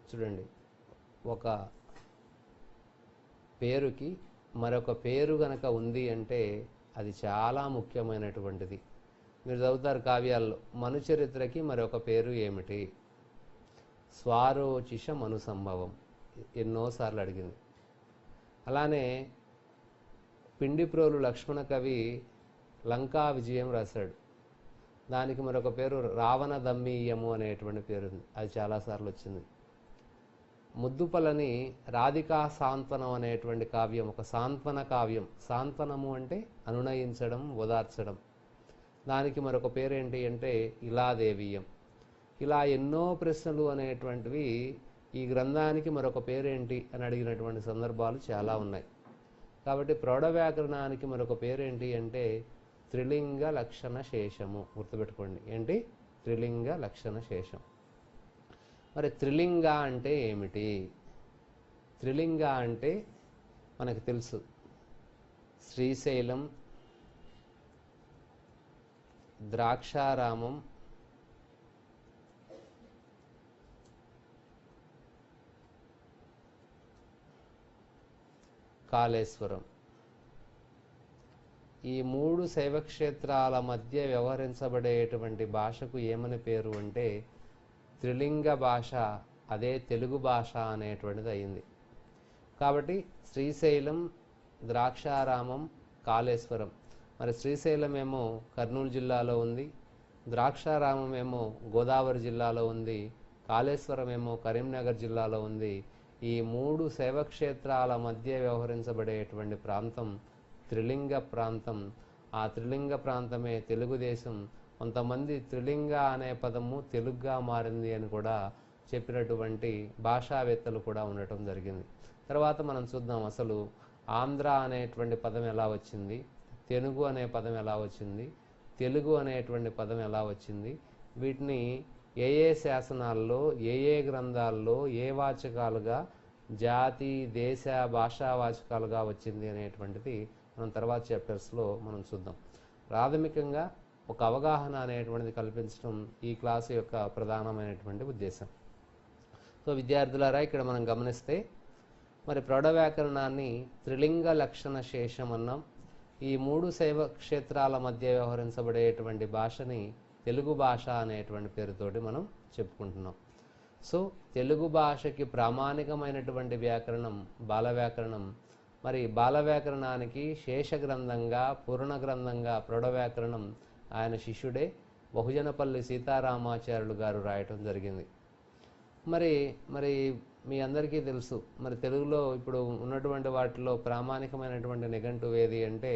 చూడండి, ఒక పేరుకి మరొక పేరు గనక ఉంది అంటే అది చాలా ముఖ్యమైనటువంటిది. మీరు చదువుతారు కావ్యాల్లో, మనుచరిత్రకి మరొక పేరు ఏమిటి? స్వారోచిష మనుసంభవం ఎన్నోసార్లు అడిగింది. అలానే పిండిప్రోలు లక్ష్మణ కవి లంకా విజయం రాశాడు, దానికి మరొక పేరు రావణ దమ్మీయము అనేటువంటి పేరు ఉంది, అది చాలాసార్లు వచ్చింది. ముద్దుపలని రాధికా సాంత్వనం అనేటువంటి కావ్యం ఒక సాంత్వన కావ్యం. సాంత్వనము అంటే అనునయించడం, ఓదార్చడం. దానికి మరొక పేరేంటి అంటే ఇలాదేవీయం. ఇలా ఎన్నో ప్రశ్నలు అనేటువంటివి ఈ గ్రంథానికి మరొక పేరేంటి అని అడిగినటువంటి సందర్భాలు చాలా ఉన్నాయి. కాబట్టి ప్రౌఢ వ్యాకరణానికి మరొక పేరేంటి అంటే త్రిలింగ లక్షణ శేషము. గుర్తుపెట్టుకోండి, ఏంటి? త్రిలింగ లక్షణ శేషం. మరి త్రిలింగ అంటే ఏమిటి? త్రిలింగ అంటే మనకు తెలుసు, శ్రీశైలం, ద్రాక్షారామం, కాళేశ్వరం. ఈ మూడు శైవక్షేత్రాల మధ్య వ్యవహరించబడేటువంటి భాషకు ఏమని పేరు అంటే త్రిలింగ భాష, అదే తెలుగు భాష అనేటువంటిది అయింది. కాబట్టి శ్రీశైలం, ద్రాక్షారామం, కాళేశ్వరం. మరి శ్రీశైలం ఏమో కర్నూలు జిల్లాలో ఉంది, ద్రాక్షారామం ఏమో గోదావరి జిల్లాలో ఉంది, కాళేశ్వరం ఏమో కరీంనగర్ జిల్లాలో ఉంది. ఈ మూడు శైవక్షేత్రాల మధ్య వ్యవహరించబడేటువంటి ప్రాంతం త్రిలింగ ప్రాంతం. ఆ త్రిలింగ ప్రాంతమే తెలుగుదేశం. కొంతమంది త్రిలింగ అనే పదము తెలుగుగా మారింది అని కూడా చెప్పినటువంటి భాషావేత్తలు కూడా ఉండటం జరిగింది. తర్వాత మనం చూద్దాం అసలు ఆంధ్ర అనేటువంటి పదం ఎలా వచ్చింది, తెలుగు అనే పదం ఎలా వచ్చింది, తెలుగు అనేటువంటి పదం ఎలా వచ్చింది, వీటిని ఏ ఏ శాసనాల్లో, ఏ ఏ గ్రంథాల్లో ఏ వాచకాలుగా, జాతి, దేశ, భాషా వాచకాలుగా వచ్చింది అనేటువంటిది మనం తర్వాత చాప్టర్స్లో మనం చూద్దాం. ప్రాథమికంగా ఒక అవగాహన అనేటువంటిది కల్పించడం ఈ క్లాసు యొక్క ప్రధానమైనటువంటి ఉద్దేశం. సో విద్యార్థులారా, ఇక్కడ మనం గమనిస్తే మరి ప్రౌఢ వ్యాకరణాన్ని త్రిలింగ లక్షణ శేషం అన్నాం. ఈ మూడు శైవ క్షేత్రాల మధ్య వ్యవహరించబడేటువంటి భాషని తెలుగు భాష అనేటువంటి పేరుతోటి మనం చెప్పుకుంటున్నాం. సో తెలుగు భాషకి ప్రామాణికమైనటువంటి వ్యాకరణం బాల వ్యాకరణం. మరి బాల వ్యాకరణానికి శేష గ్రంథంగా, పూర్ణ గ్రంథంగా ప్రౌఢ వ్యాకరణం ఆయన శిష్యుడే బహుజనపల్లి సీతారామాచార్యులు గారు రాయటం జరిగింది. మరి మరి మీ అందరికీ తెలుసు, మరి తెలుగులో ఇప్పుడు ఉన్నటువంటి వాటిలో ప్రామాణికమైనటువంటి నిఘంటువు ఏది అంటే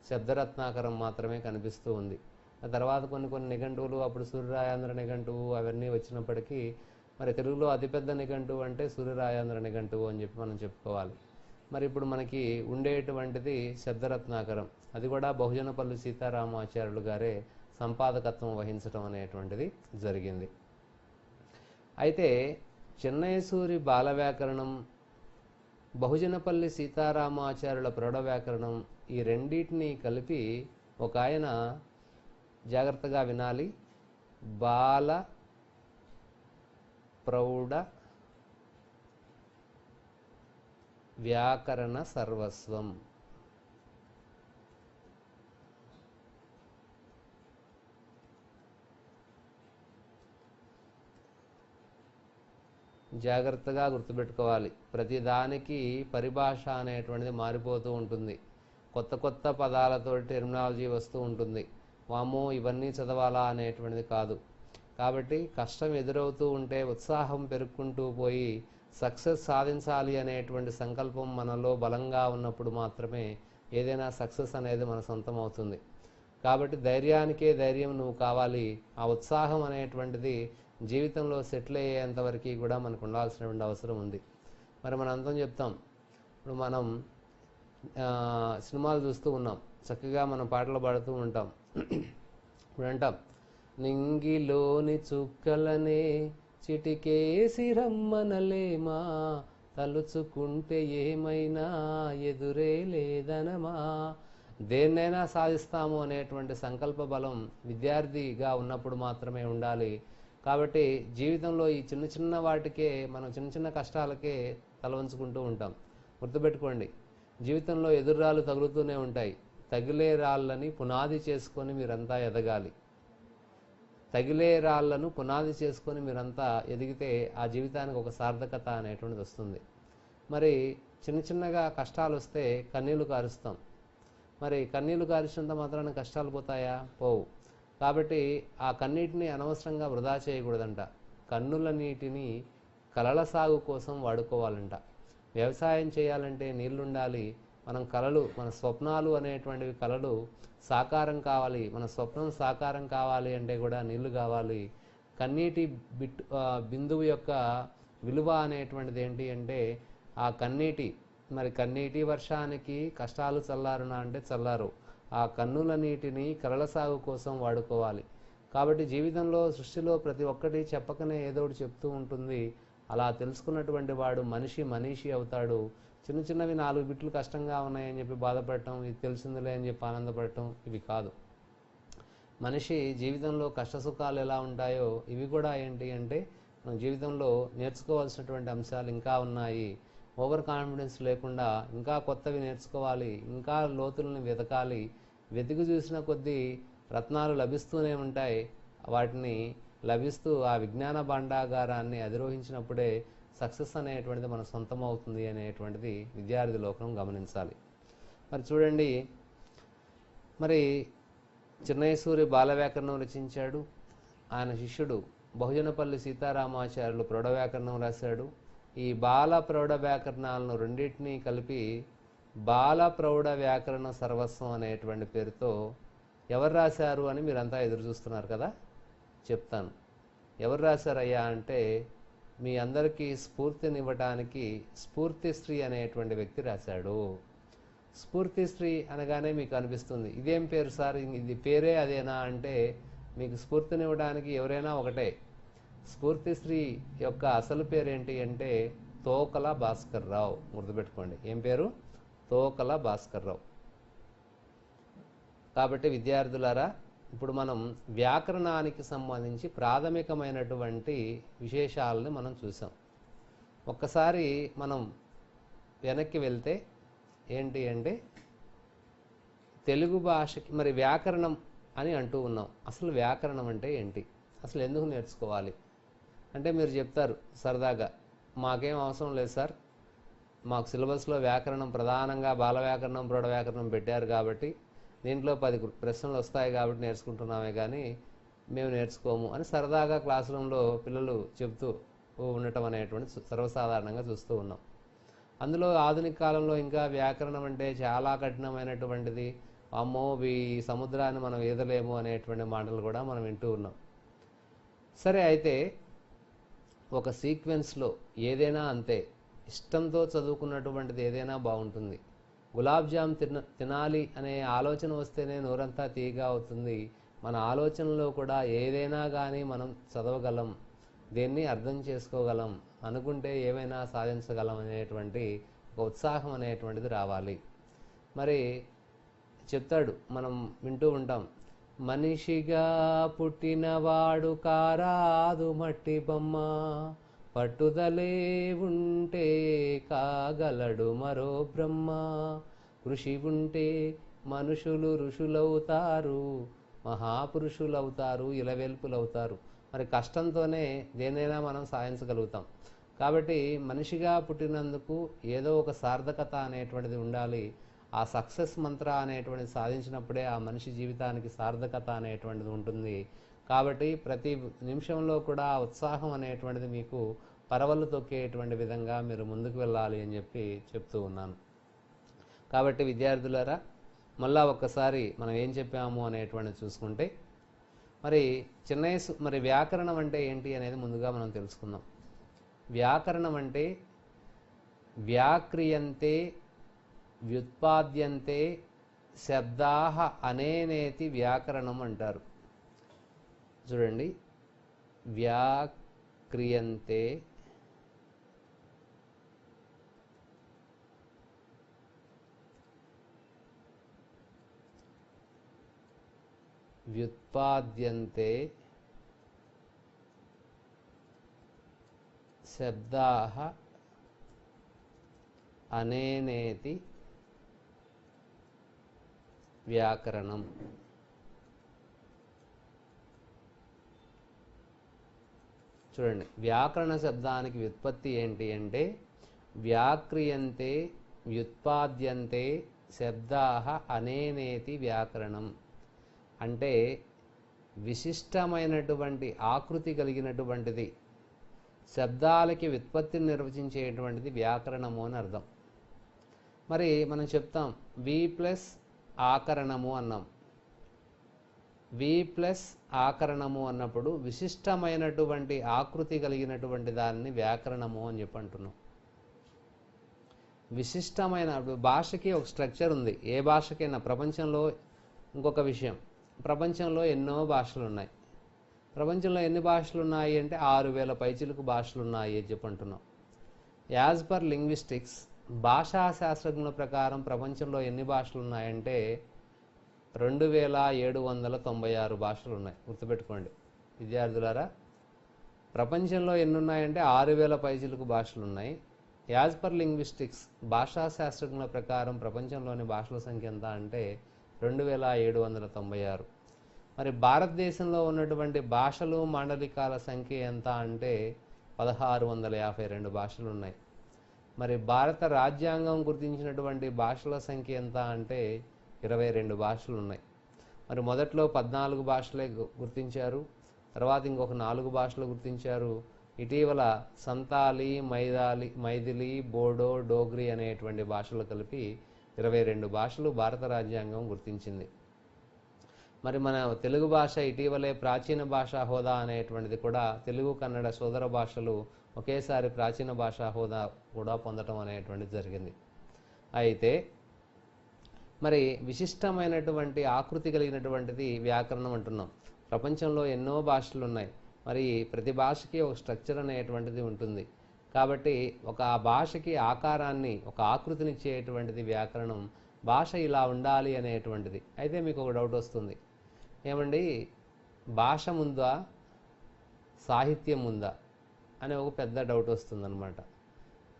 శబ్దరత్నాకరం మాత్రమే కనిపిస్తూ ఉంది. ఆ తర్వాత కొన్ని నిఘంటువులు, అప్పుడు సూర్యరాయాంధ్ర నిఘంటువు అవన్నీ వచ్చినప్పటికీ మరి తెలుగులో అతిపెద్ద నిఘంటువు అంటే సూర్యరాయాంధ్ర నిఘంటువు అని చెప్పి మనం చెప్పుకోవాలి. మరి ఇప్పుడు మనకి ఉండేటువంటిది శబ్దరత్నాకరం, అది కూడా బహుజనపల్లి సీతారామాచార్యులు గారే సంపాదకత్వం వహించడం అనేటువంటిది జరిగింది. అయితే చిన్నయసూరి బాల వ్యాకరణం, బహుజనపల్లి సీతారామాచార్యుల ప్రౌఢ వ్యాకరణం, ఈ రెండింటినీ కలిపి ఒక ఆయన, జాగ్రత్తగా వినాలి, బాల ప్రౌఢ వ్యాకరణ సర్వస్వం. జాగ్రత్తగా గుర్తుపెట్టుకోవాలి. ప్రతిదానికి పరిభాష అనేటువంటిది మారిపోతూ ఉంటుంది. కొత్త కొత్త పదాలతో టెర్మినాలజీ వస్తూ ఉంటుంది. వామ్మో ఇవన్నీ చదవాలా అనేటువంటిది కాదు. కాబట్టి కష్టం ఎదురవుతూ ఉంటే ఉత్సాహం పెరుక్కుంటూ పోయి సక్సెస్ సాధించాలి అనేటువంటి సంకల్పం మనలో బలంగా ఉన్నప్పుడు మాత్రమే ఏదైనా సక్సెస్ అనేది మన సొంతం అవుతుంది. కాబట్టి ధైర్యానికే ధైర్యం నువ్వు కావాలి. ఆ ఉత్సాహం అనేటువంటిది జీవితంలో సెటిల్ అయ్యేంతవరకు కూడా మనకు ఉండాల్సినటువంటి అవసరం ఉంది. మరి మనం అంతం చెప్తాం. ఇప్పుడు మనం సినిమాలు చూస్తూ ఉన్నాం, చక్కగా మనం పాటలు పాడుతూ ఉంటాం. ఇప్పుడు అంటాం, నింగిలోని చుక్కలనే చిటికేసి రమ్మనలేమా, తలుచుకుంటే ఏమైనా ఎదురే లేదనమా. దేన్నైనా సాధిస్తాము అనేటువంటి సంకల్ప బలం విద్యార్థిగా ఉన్నప్పుడు మాత్రమే ఉండాలి. కాబట్టి జీవితంలో ఈ చిన్న చిన్న వాటికే మనం చిన్న చిన్న కష్టాలకే తల వంచుకుంటూ ఉంటాం. గుర్తుపెట్టుకోండి, జీవితంలో ఎదురురాళ్ళు తగులుతూనే ఉంటాయి. తగిలే రాళ్ళని పునాది చేసుకొని మీరంతా ఎదగాలి. తగిలే రాళ్లను పునాది చేసుకొని మీరంతా ఎదిగితే ఆ జీవితానికి ఒక సార్థకత అనేటువంటిది వస్తుంది. మరి చిన్న చిన్నగా కష్టాలు వస్తే కన్నీళ్లు కారుస్తాం. మరి కన్నీళ్లు కారినంత మాత్రాన కష్టాలు పోతాయా? పోవు. కాబట్టి ఆ కన్నీటిని అనవసరంగా వృధా చేయకూడదంట. కన్నుల నీటిని కలల సాగు కోసం వాడుకోవాలంట. వ్యవసాయం చేయాలంటే నీళ్లుండాలి. మనం కలలు, మన స్వప్నాలు అనేటువంటివి కలలు సాకారం కావాలి. మన స్వప్నం సాకారం కావాలి అంటే కూడా నీళ్లు కావాలి. కన్నీటి బిందువు యొక్క విలువ అనేటువంటిది ఏంటి అంటే ఆ కన్నీటి, మరి కన్నీటి వర్షానికి కష్టాలు చల్లారునా అంటే చల్లారు. ఆ కన్నుల నీటిని కలల సాగు కోసం వాడుకోవాలి. కాబట్టి జీవితంలో సృష్టిలో ప్రతి ఒక్కటి చెప్పకనే ఏదో ఒకటి చెప్తూ ఉంటుంది. అలా తెలుసుకున్నటువంటి వాడు మనీషి అవుతాడు. చిన్న చిన్నవి 4 బిట్లు కష్టంగా ఉన్నాయని చెప్పి బాధపడటం, ఇది తెలిసిందిలే అని చెప్పి ఆనందపడటం ఇవి కాదు. మనిషి జీవితంలో కష్టసుఖాలు ఎలా ఉంటాయో ఇవి కూడా ఏంటి అంటే మన జీవితంలో నేర్చుకోవాల్సినటువంటి అంశాలు ఇంకా ఉన్నాయి. ఓవర్ కాన్ఫిడెన్స్ లేకుండా ఇంకా కొత్తవి నేర్చుకోవాలి, ఇంకా లోతులను వెతకాలి. వెతికి చూసిన కొద్దీ రత్నాలు లభిస్తూనే ఉంటాయి. వాటిని లభిస్తూ ఆ విజ్ఞాన భాండాగారాన్ని అధిరోహించినప్పుడే సక్సెస్ అనేటువంటిది మన సొంతం అవుతుంది అనేటువంటిది విద్యార్థి లోకం గమనించాలి. మరి చూడండి, మరి చిన్నయసూరి బాల వ్యాకరణం రచించాడు. ఆయన శిష్యుడు బహుజనపల్లి సీతారామాచార్యులు ప్రౌఢ వ్యాకరణం రాశాడు. ఈ బాల ప్రౌఢ వ్యాకరణాలను రెండింటినీ కలిపి బాల ప్రౌఢ వ్యాకరణ సర్వస్వం అనేటువంటి పేరుతో ఎవరు రాశారు అని మీరంతా ఎదురు చూస్తున్నారు కదా. చెప్తాను ఎవరు రాశారయ్యా అంటే మీ అందరికీ స్ఫూర్తినివ్వటానికి స్ఫూర్తిశ్రీ అనేటువంటి వ్యక్తి రాశాడు. స్ఫూర్తిశ్రీ అనగానే మీకు అనిపిస్తుంది ఇదేం పేరు సార్, ఇది పేరే అదేనా అంటే మీకు స్ఫూర్తినివ్వడానికి ఎవరైనా ఒకటే. స్ఫూర్తిశ్రీ యొక్క అసలు పేరేంటి అంటే తోకల భాస్కర్ రావు. గుర్తుపెట్టుకోండి, ఏం పేరు? తోకల భాస్కర్ రావు. కాబట్టి విద్యార్థులారా, ఇప్పుడు మనం వ్యాకరణానికి సంబంధించి ప్రాథమికమైనటువంటి విశేషాలను మనం చూసాం. ఒక్కసారి మనం వెనక్కి వెళ్తే ఏంటి అంటే తెలుగు భాషకి మరి వ్యాకరణం అని అంటూ ఉన్నాం. అసలు వ్యాకరణం అంటే ఏంటి, అసలు ఎందుకు నేర్చుకోవాలి అంటే మీరు చెప్తారు సరదాగా, మాకేం అవసరం లేదు సార్, మాకు సిలబస్లో వ్యాకరణం ప్రధానంగా బాల వ్యాకరణం ప్రౌఢ వ్యాకరణం పెట్టారు కాబట్టి దీంట్లో 10 ప్రశ్నలు వస్తాయి కాబట్టి నేర్చుకుంటున్నామే కానీ మేము నేర్చుకోము అని సరదాగా క్లాస్ రూమ్లో పిల్లలు చెబుతూ ఉండటం అనేటువంటి సర్వసాధారణంగా చూస్తూ ఉన్నాం. అందులో ఆధునిక కాలంలో ఇంకా వ్యాకరణం అంటే చాలా కఠినమైనటువంటిది, అమ్మో ఈ సముద్రాన్ని మనం ఈదలేము అనేటువంటి మాటలు కూడా మనం వింటూ ఉన్నాం. సరే, అయితే ఒక సీక్వెన్స్లో ఏదైనా అంతే, ఇష్టంతో చదువుకున్నటువంటిది ఏదైనా బాగుంటుంది. గులాబ్ జామ్ తినాలి అనే ఆలోచన వస్తేనే నోరంతా తీయగా అవుతుంది. మన ఆలోచనలో కూడా ఏదైనా కానీ మనం చదవగలం, దేన్ని అర్థం చేసుకోగలం, అనుకుంటే ఏమైనా సాధించగలం అనేటువంటి ఒక ఉత్సాహం అనేటువంటిది రావాలి. మరి చెప్తాడు, మనం వింటూ ఉంటాం, మనిషిగా పుట్టినవాడు కారాదు మట్టి బొమ్మ, పట్టుదలే ఉంటే కాగలడు మరో బ్రహ్మ, కృషి ఉంటే మనుషులు ఋషులవుతారు, మహాపురుషులవుతారు, ఇలవెల్పులవుతారు. మరి కష్టంతోనే దేనైనా మనం సాధించగలుగుతాం. కాబట్టి మనిషిగా పుట్టినందుకు ఏదో ఒక సార్థకత అనేటువంటిది ఉండాలి. ఆ సక్సెస్ మంత్ర అనేటువంటిది సాధించినప్పుడే ఆ మనిషి జీవితానికి సార్థకత అనేటువంటిది ఉంటుంది. కాబట్టి ప్రతి నిమిషంలో కూడా ఆ ఉత్సాహం అనేటువంటిది మీకు పరవళ్ళు తొక్కేటువంటి విధంగా మీరు ముందుకు వెళ్ళాలి అని చెప్పి చెప్తూ ఉన్నాను. కాబట్టి విద్యార్థులారా, మళ్ళా ఒక్కసారి మనం ఏం చెప్పాము అనేటువంటిది చూసుకుంటే, మరి మరి వ్యాకరణం అంటే ఏంటి అనేది ముందుగా మనం తెలుసుకుందాం. వ్యాకరణం అంటే వ్యాక్రియంతే వ్యుత్పాద్యంతే శబ్దాః అనేనేతి వ్యాకరణం అంటారు. చూడండి, వ్యాక్రియంతే వ్యుత్పాద్యంతే శబ్దాః అనేనేతి వ్యాకరణం. చూడండి, వ్యాకరణ శబ్దానికి వ్యుత్పత్తి ఏంటి అంటే వ్యాక్రియంతే వ్యుత్పాద్యంతే శబ్దాః అనేనేతి వ్యాకరణం. అంటే విశిష్టమైనటువంటి ఆకృతి కలిగినటువంటిది, శబ్దాలకి వ్యుత్పత్తిని నిర్వచించేటువంటిది వ్యాకరణము అని అర్థం. మరి మనం చెప్తాం వి ప్లస్ ఆకరణము అన్నాం. వి ప్లస్ ఆకరణము అన్నప్పుడు విశిష్టమైనటువంటి ఆకృతి కలిగినటువంటి దాన్ని వ్యాకరణము అని చెప్పి అంటున్నాం. విశిష్టమైన భాషకి ఒక స్ట్రక్చర్ ఉంది. ఏ భాషకైనా ప్రపంచంలో ఇంకొక విషయం, ప్రపంచంలో ఎన్నో భాషలు ఉన్నాయి. ప్రపంచంలో ఎన్ని భాషలు ఉన్నాయి అంటే 6000 పైచిలకు భాషలు ఉన్నాయి అని చెప్పి అంటున్నాం. యాజ్ పర్ లింగ్విస్టిక్స్, భాషా శాస్త్రజ్ఞుల ప్రకారం ప్రపంచంలో ఎన్ని భాషలు ఉన్నాయంటే 2796 భాషలు ఉన్నాయి. గుర్తుపెట్టుకోండి విద్యార్థులారా, ప్రపంచంలో ఎన్ని ఉన్నాయంటే 6000 పైచిలకు భాషలు ఉన్నాయి. యాజ్ పర్ లింగ్విస్టిక్స్, భాషా శాస్త్రజ్ఞుల ప్రకారం ప్రపంచంలోని భాషల సంఖ్య ఎంత అంటే 2796. మరి భారతదేశంలో ఉన్నటువంటి భాషలు మాండలికాల సంఖ్య ఎంత అంటే 1652 భాషలు ఉన్నాయి. మరి భారత రాజ్యాంగం గుర్తించినటువంటి భాషల సంఖ్య ఎంత అంటే 22 భాషలు ఉన్నాయి. మరి మొదట్లో 14 భాషలే గుర్తించారు, తర్వాత ఇంకొక 4 భాషలు గుర్తించారు. ఇటీవల సంతాలి, మైథిలి, బోడో, డోగ్రి అనేటువంటి భాషలు కలిపి 22 భాషలు భారత రాజ్యాంగం గుర్తించింది. మరి మన తెలుగు భాష ఇటీవలే ప్రాచీన భాషా హోదా అనేటువంటిది కూడా, తెలుగు కన్నడ సోదర భాషలు ఒకేసారి ప్రాచీన భాషా హోదా కూడా పొందడం అనేటువంటిది జరిగింది. అయితే మరి విశిష్టమైనటువంటి ఆకృతి కలిగినటువంటిది వ్యాకరణం అంటున్నాం. ప్రపంచంలో ఎన్నో భాషలు ఉన్నాయి. మరి ప్రతి భాషకి ఒక స్ట్రక్చర్ అనేటువంటిది ఉంటుంది. కాబట్టి ఒక భాషకి ఆకారాన్ని, ఒక ఆకృతిని ఇచ్చేటువంటిది వ్యాకరణం. భాష ఇలా ఉండాలి అనేటువంటిది. అయితే మీకు ఒక డౌట్ వస్తుంది, ఏమండి భాష ముందా సాహిత్యం ముందా అనే ఒక పెద్ద డౌట్ వస్తుందన్నమాట.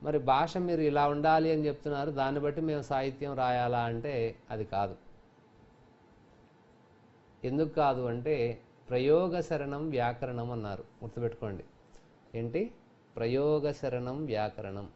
మరి భాష మీరు ఇలా ఉండాలి అని చెప్తున్నారు, దాన్ని బట్టి మేము సాహిత్యం రాయాలా అంటే అది కాదు. ఎందుకు కాదు అంటే ప్రయోగ శరణం వ్యాకరణం అన్నారు. గుర్తుపెట్టుకోండి, ఏంటి ప్రయోగ శరణం వ్యాకరణం.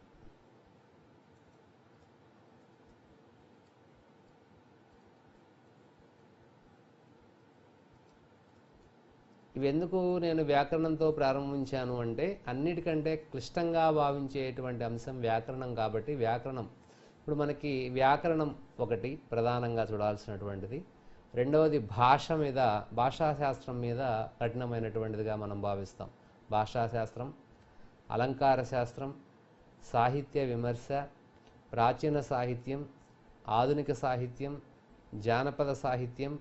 ఇవెందుకు నేను వ్యాకరణంతో ప్రారంభించాను అంటే అన్నిటికంటే క్లిష్టంగా భావించేటువంటి అంశం వ్యాకరణం. కాబట్టి వ్యాకరణం ఇప్పుడు మనకి వ్యాకరణం ఒకటి ప్రధానంగా చూడాల్సినటువంటిది. రెండవది భాష మీద, భాషాశాస్త్రం మీద కఠినమైనటువంటిదిగా మనం భావిస్తాం. భాషాశాస్త్రం, అలంకార శాస్త్రం, సాహిత్య విమర్శ, ప్రాచీన సాహిత్యం, ఆధునిక సాహిత్యం, జానపద సాహిత్యం,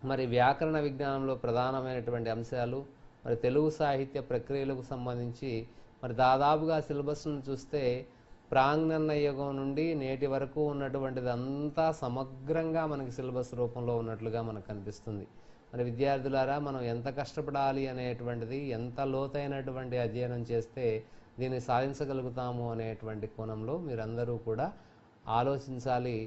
మరి వ్యాకరణ విజ్ఞానంలో ప్రధానమైనటువంటి అంశాలు, మరి తెలుగు సాహిత్య ప్రక్రియలకు సంబంధించి మరి దాదాపుగా సిలబస్ను చూస్తే ప్రాంగణ యుగం నుండి నేటి వరకు ఉన్నటువంటిది అంతా సమగ్రంగా మనకి సిలబస్ రూపంలో ఉన్నట్లుగా మనకు కనిపిస్తుంది. మరి విద్యార్థులారా, మనం ఎంత కష్టపడాలి అనేటువంటిది, ఎంత లోతైనటువంటి అధ్యయనం చేస్తే దీన్ని సాధించగలుగుతాము అనేటువంటి కోణంలో మీరందరూ కూడా ఆలోచించాలి.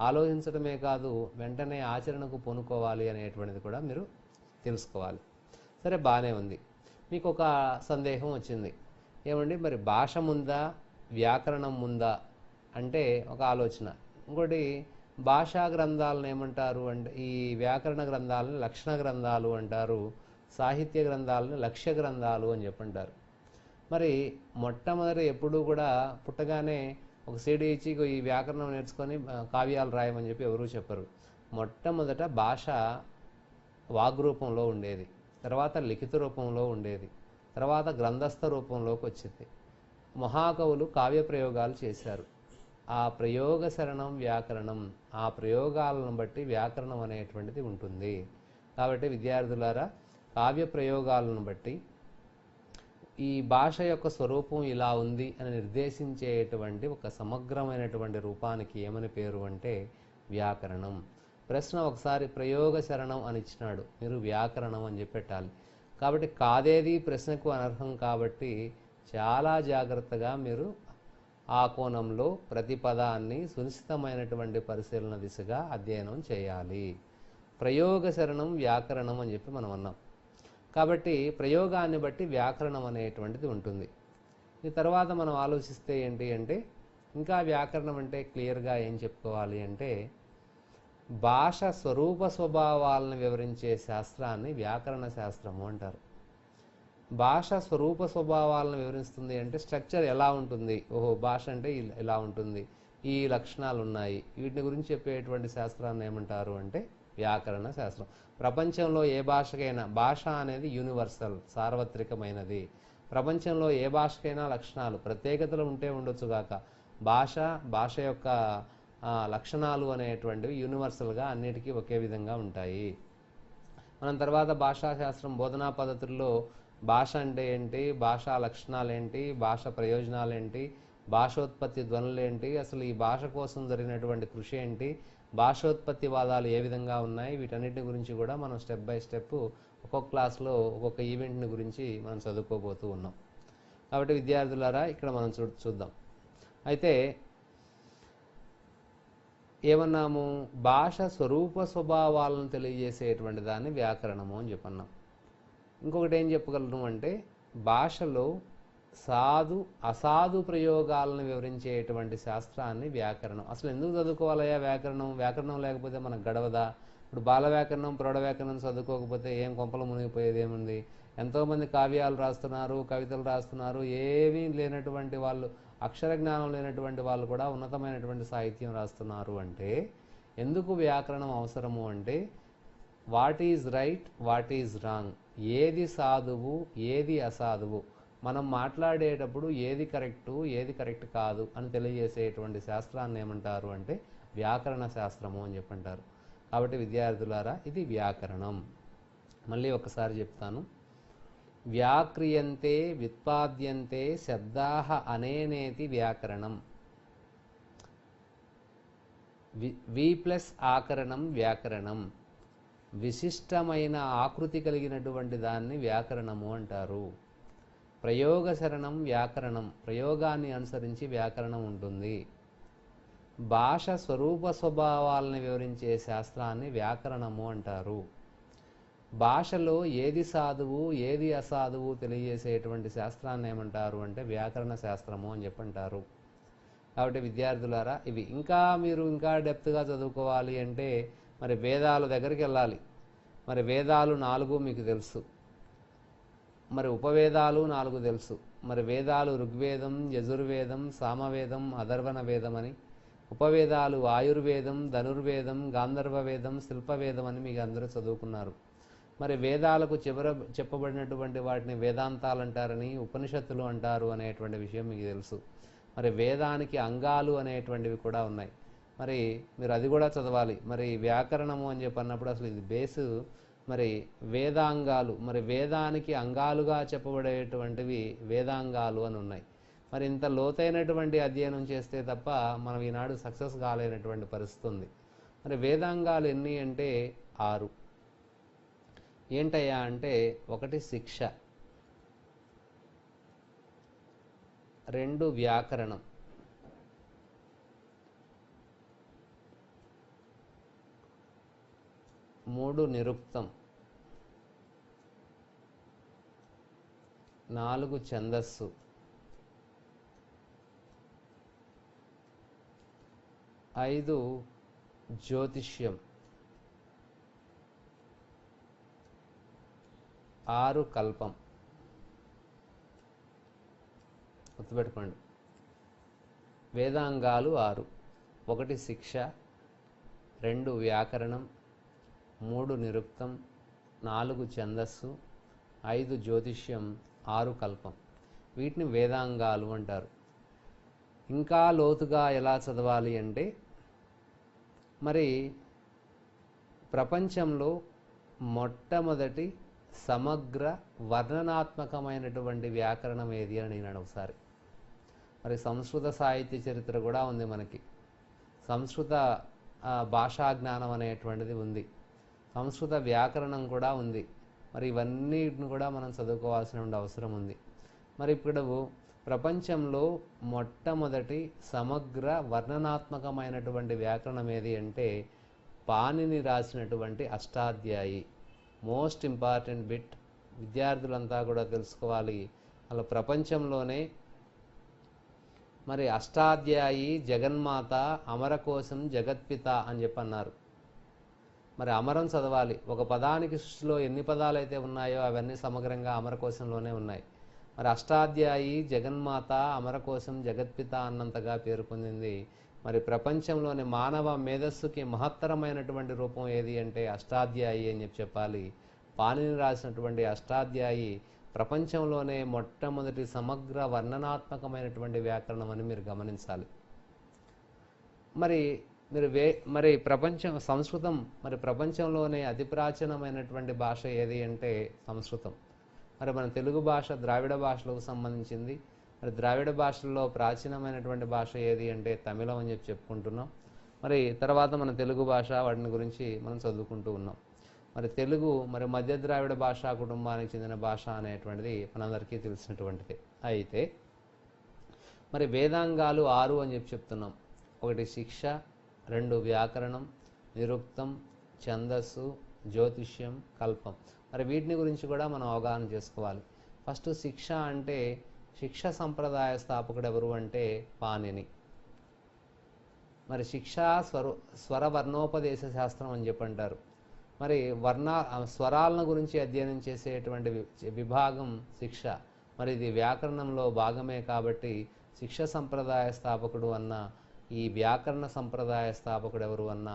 ఆలోచించడమే కాదు, వెంటనే ఆచరణకు పూనుకోవాలి అనేటువంటిది కూడా మీరు తెలుసుకోవాలి. సరే, బాగానే ఉంది. మీకు ఒక సందేహం వచ్చింది, ఏమండి మరి భాష ముందా వ్యాకరణం ముందా అంటే ఒక ఆలోచన. ఇంకోటి భాషా గ్రంథాలను ఏమంటారు అంటే ఈ వ్యాకరణ గ్రంథాలను లక్షణ గ్రంథాలు అంటారు, సాహిత్య గ్రంథాలను లక్ష్య గ్రంథాలు అని చెప్పంటారు. మరి మొట్టమొదటి ఎప్పుడూ కూడా పుట్టగానే ఒక సీడీ ఇచ్చి ఈ వ్యాకరణం నేర్చుకొని కావ్యాలు రాయమని చెప్పి ఎవరూ చెప్పరు. మొట్టమొదట భాష వాగ్రూపంలో ఉండేది, తర్వాత లిఖిత రూపంలో ఉండేది, తర్వాత గ్రంథస్థ రూపంలోకి వచ్చింది. మహాకవులు కావ్య ప్రయోగాలు చేశారు. ఆ ప్రయోగ శరణం వ్యాకరణం, ఆ ప్రయోగాలను బట్టి వ్యాకరణం అనేటువంటిది ఉంటుంది. కాబట్టి విద్యార్థులారా, కావ్య ప్రయోగాలను బట్టి ఈ భాష యొక్క స్వరూపం ఇలా ఉంది అని నిర్దేశించేటువంటి ఒక సమగ్రమైనటువంటి రూపానికి ఏమని పేరు అంటే వ్యాకరణం. ప్రశ్న ఒకసారి ప్రయోగ శరణం అని ఇచ్చినాడు, మీరు వ్యాకరణం అని చెప్పి పెట్టాలి. కాబట్టి కాదేది ప్రశ్నకు అనర్హం. కాబట్టి చాలా జాగ్రత్తగా మీరు ఆ కోణంలో ప్రతి పదాన్ని సునిశ్చితమైనటువంటి పరిశీలన దిశగా అధ్యయనం చేయాలి. ప్రయోగ శరణం వ్యాకరణం అని చెప్పి మనం అన్నాం. కాబట్టి ప్రయోగాన్ని బట్టి వ్యాకరణం అనేటువంటిది ఉంటుంది. ఈ తర్వాత మనం ఆలోచిస్తే ఏంటి అంటే, ఇంకా వ్యాకరణం అంటే క్లియర్గా ఏం చెప్పుకోవాలి అంటే, భాష స్వరూప స్వభావాలను వివరించే శాస్త్రాన్ని వ్యాకరణ శాస్త్రము అంటారు. భాష స్వరూప స్వభావాలను వివరిస్తుంది అంటే స్ట్రక్చర్ ఎలా ఉంటుంది, ఓహో భాష అంటే ఇలా ఉంటుంది, ఈ లక్షణాలు ఉన్నాయి, వీటిని గురించి చెప్పేటువంటి శాస్త్రాన్ని ఏమంటారు అంటే వ్యాకరణ శాస్త్రం. ప్రపంచంలో ఏ భాషకైనా, భాష అనేది యూనివర్సల్, సార్వత్రికమైనది. ప్రపంచంలో ఏ భాషకైనా లక్షణాలు ప్రత్యేకతలు ఉంటే ఉండొచ్చుగాక, భాష యొక్క లక్షణాలు అనేటువంటివి యూనివర్సల్గా అన్నిటికీ ఒకే విధంగా ఉంటాయి. మనం తర్వాత భాషాశాస్త్రం బోధనా పద్ధతుల్లో భాష అంటే ఏంటి, భాషా లక్షణాలు ఏంటి, భాష ప్రయోజనాలు ఏంటి, భాషోత్పత్తి ధ్వనులు ఏంటి, అసలు ఈ భాష కోసం జరిగినటువంటి కృషి ఏంటి, భాషోత్పత్తి వాదాలు ఏ విధంగా ఉన్నాయి, వీటన్నిటి గురించి కూడా మనం స్టెప్ బై స్టెప్ ఒక్కొక్క క్లాస్లో ఒక్కొక్క ఈవెంట్ని గురించి మనం చదువుకోబోతూ ఉన్నాం. కాబట్టి విద్యార్థులారా, ఇక్కడ మనం చూద్దాం. అయితే ఏమన్నాము, భాష స్వరూప స్వభావాలను తెలియజేసేటువంటి దాన్ని వ్యాకరణము అని చెప్పన్నాం. ఇంకొకటి ఏం చెప్పగలను అంటే, భాషలో సాధు అసాధు ప్రయోగాలను వివరించేటువంటి శాస్త్రాన్ని వ్యాకరణం. అసలు ఎందుకు చదువుకోవాలయ్యా వ్యాకరణం? వ్యాకరణం లేకపోతే మనకు గడవదా? ఇప్పుడు బాల వ్యాకరణం, ప్రౌఢ వ్యాకరణం చదువుకోకపోతే ఏం కొంపలు మునిగిపోయేది ఏముంది? ఎంతోమంది కావ్యాలు రాస్తున్నారు, కవితలు రాస్తున్నారు, ఏమీ లేనటువంటి వాళ్ళు, అక్షర జ్ఞానం లేనటువంటి వాళ్ళు కూడా ఉన్నతమైనటువంటి సాహిత్యం రాస్తున్నారు. అంటే ఎందుకు వ్యాకరణం అవసరము అంటే, what is right, what is wrong, ఏది సాధువు, ఏది అసాధువు, మనం మాట్లాడేటప్పుడు ఏది కరెక్టు, ఏది కరెక్ట్ కాదు అని తెలియజేసేటువంటి శాస్త్రాన్ని ఏమంటారు అంటే వ్యాకరణ శాస్త్రము అని చెప్పంటారు. కాబట్టి విద్యార్థులారా, ఇది వ్యాకరణం. మళ్ళీ ఒకసారి చెప్తాను. వ్యాక్రియంతే వ్యుత్పాద్యంతే శబ్దాః అనేనేతి వ్యాకరణం. వి ప్లస్ ఆకరణం వ్యాకరణం. విశిష్టమైన ఆకృతి కలిగినటువంటి దాన్ని వ్యాకరణము అంటారు. ప్రయోగ శరణం వ్యాకరణం, ప్రయోగాన్ని అనుసరించి వ్యాకరణం ఉంటుంది. భాష స్వరూప స్వభావాలను వివరించే శాస్త్రాన్ని వ్యాకరణము అంటారు. భాషలో ఏది సాధువు, ఏది అసాధువు తెలియజేసేటువంటి శాస్త్రాన్ని ఏమంటారు అంటే వ్యాకరణ శాస్త్రము అని చెప్పంటారు. కాబట్టి విద్యార్థులారా, ఇవి మీరు ఇంకా డెప్త్గా చదువుకోవాలి అంటే మరి వేదాల దగ్గరికి వెళ్ళాలి. మరి వేదాలు 4 మీకు తెలుసు, మరి ఉపవేదాలు 4 తెలుసు. మరి వేదాలు ఋగ్వేదం, యజుర్వేదం, సామవేదం, అథర్వణ వేదం అని, ఉపవేదాలు ఆయుర్వేదం, ధనుర్వేదం, గాంధర్వ వేదం, శిల్పవేదం అని మీకు అందరూ చదువుకున్నారు. మరి వేదాలకు చివర చెప్పబడినటువంటి వాటిని వేదాంతాలు అంటారని, ఉపనిషత్తులు అంటారు అనేటువంటి విషయం మీకు తెలుసు. మరి వేదానికి అంగాలు అనేటువంటివి కూడా ఉన్నాయి. మరి మీరు అది కూడా చదవాలి. మరి వ్యాకరణము అని చెప్పన్నప్పుడు అసలు ఇది బేసు. మరి వేదాంగాలు, మరి వేదానికి అంగాలుగా చెప్పబడేటువంటివి వేదాంగాలు అని ఉన్నాయి. మరి ఇంత లోతైనటువంటి అధ్యయనం చేస్తే తప్ప మనం ఈనాడు సక్సెస్ కాలేనటువంటి పరిస్థితి ఉంది. మరి వేదాంగాలు ఎన్ని అంటే 6. ఏంటయ్యా అంటే, 1 శిక్ష, 2 వ్యాకరణం, 3 నిరుక్తం, 4 ఛందస్సు, 5 జ్యోతిష్యం, 6 కల్పం. గుర్తుపెట్టుకోండి, వేదాంగాలు 6. 1 శిక్ష, 2 వ్యాకరణం, 3 నిరుక్తం, 4 ఛందస్సు, 5 జ్యోతిష్యం, 6 కల్పం. వీటిని వేదాంగాలు అంటారు. ఇంకా లోతుగా ఎలా చదవాలి అంటే, మరి ప్రపంచంలో మొట్టమొదటి సమగ్ర వర్ణనాత్మకమైనటువంటి వ్యాకరణం ఏది అని నేను ఒకసారి, మరి సంస్కృత సాహిత్య చరిత్ర కూడా ఉంది మనకి, సంస్కృత భాషా జ్ఞానం అనేటువంటిది ఉంది, సంస్కృత వ్యాకరణం కూడా ఉంది. మరి ఇవన్నిటిని కూడా మనం చదువుకోవాల్సిన అవసరం ఉంది. మరి ఇప్పుడు ప్రపంచంలో మొట్టమొదటి సమగ్ర వర్ణనాత్మకమైనటువంటి వ్యాకరణం ఏది అంటే పాణిని రాసినటువంటి అష్టాధ్యాయి. మోస్ట్ ఇంపార్టెంట్ బిట్, విద్యార్థులంతా కూడా తెలుసుకోవాలి. అలా ప్రపంచంలోనే మరి అష్టాధ్యాయి జగన్మాత అమరకోశం జగత్పిత అని చెప్పన్నారు. మరి అమరం చదవాలి. ఒక పదానికి సృష్టిలో ఎన్ని పదాలు అయితే ఉన్నాయో అవన్నీ సమగ్రంగా అమరకోశంలోనే ఉన్నాయి. మరి అష్టాధ్యాయి జగన్మాత అమరకోశం జగత్పిత అన్నంతగా పేరు పొందింది. మరి ప్రపంచంలోని మానవ మేధస్సుకి మహత్తరమైనటువంటి రూపం ఏది అంటే అష్టాధ్యాయి అని చెప్పాలి. పాణిని రాసినటువంటి అష్టాధ్యాయి ప్రపంచంలోనే మొట్టమొదటి సమగ్ర వర్ణనాత్మకమైనటువంటి వ్యాకరణం అని మీరు గమనించాలి. మరి సంస్కృతం మరి ప్రపంచంలోనే అతి ప్రాచీనమైనటువంటి భాష ఏది అంటే సంస్కృతం. మరి మన తెలుగు భాష ద్రావిడ భాషలకు సంబంధించింది. మరి ద్రావిడ భాషల్లో ప్రాచీనమైనటువంటి భాష ఏది అంటే తమిళం అని చెప్పుకుంటున్నాం. మరి తర్వాత మన తెలుగు భాష, వాటిని గురించి మనం చదువుకుంటూ ఉన్నాం. మరి తెలుగు మరి మధ్య ద్రావిడ భాషా కుటుంబానికి చెందిన భాష అనేటువంటిది మనందరికీ తెలిసినటువంటిది. అయితే మరి వేదాంగాలు 6 అని చెప్తున్నాం. 1 శిక్ష, 2 వ్యాకరణం, నిరుక్తం, ఛందస్సు, జ్యోతిష్యం, కల్పం. మరి వీటిని గురించి కూడా మనం అవగాహన చేసుకోవాలి. ఫస్ట్ శిక్ష అంటే శిక్ష సంప్రదాయ స్థాపకుడు ఎవరు అంటే పాణిని. మరి శిక్ష స్వర వర్ణోపదేశ శాస్త్రం అని చెప్పంటారు. మరి స్వరాలను గురించి అధ్యయనం చేసేటువంటి విభాగం శిక్ష. మరి ఇది వ్యాకరణంలో భాగమే కాబట్టి శిక్ష సంప్రదాయ స్థాపకుడు అన్న ఈ వ్యాకరణ సంప్రదాయ స్థాపకుడు ఎవరు అన్న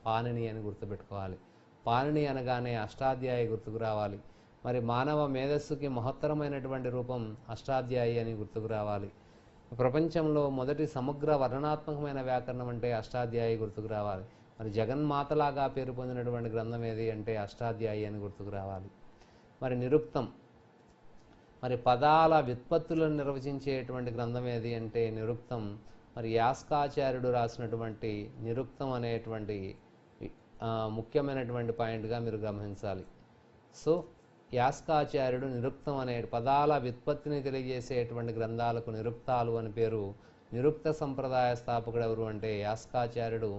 పాణిని అని గుర్తుపెట్టుకోవాలి. పాణిని అనగానే అష్టాధ్యాయి గుర్తుకు రావాలి. మరి మానవ మేధస్సుకి మహత్తరమైనటువంటి రూపం అష్టాధ్యాయి అని గుర్తుకు రావాలి. ప్రపంచంలో మొదటి సమగ్ర వర్ణనాత్మకమైన వ్యాకరణం అంటే అష్టాధ్యాయి గుర్తుకు రావాలి. మరి జగన్మాతలాగా పేరు పొందినటువంటి గ్రంథం ఏది అంటే అష్టాధ్యాయి అని గుర్తుకు రావాలి. మరి నిరుక్తం, మరి పదాల వ్యుత్పత్తులను నిర్వచించేటువంటి గ్రంథం ఏది అంటే నిరుక్తం. మరి యాస్కాచార్యుడు రాసినటువంటి నిరుక్తం అనేటువంటి ముఖ్యమైనటువంటి పాయింట్గా మీరు గమనించాలి. సో యాస్కాచార్యుడు నిరుక్తం అనే పదాల వ్యుత్పత్తిని తెలియజేసేటువంటి గ్రంథాలకు నిరుక్తాలు అని పేరు. నిరుక్త సంప్రదాయ స్థాపకుడు ఎవరు అంటే యాస్కాచార్యుడు.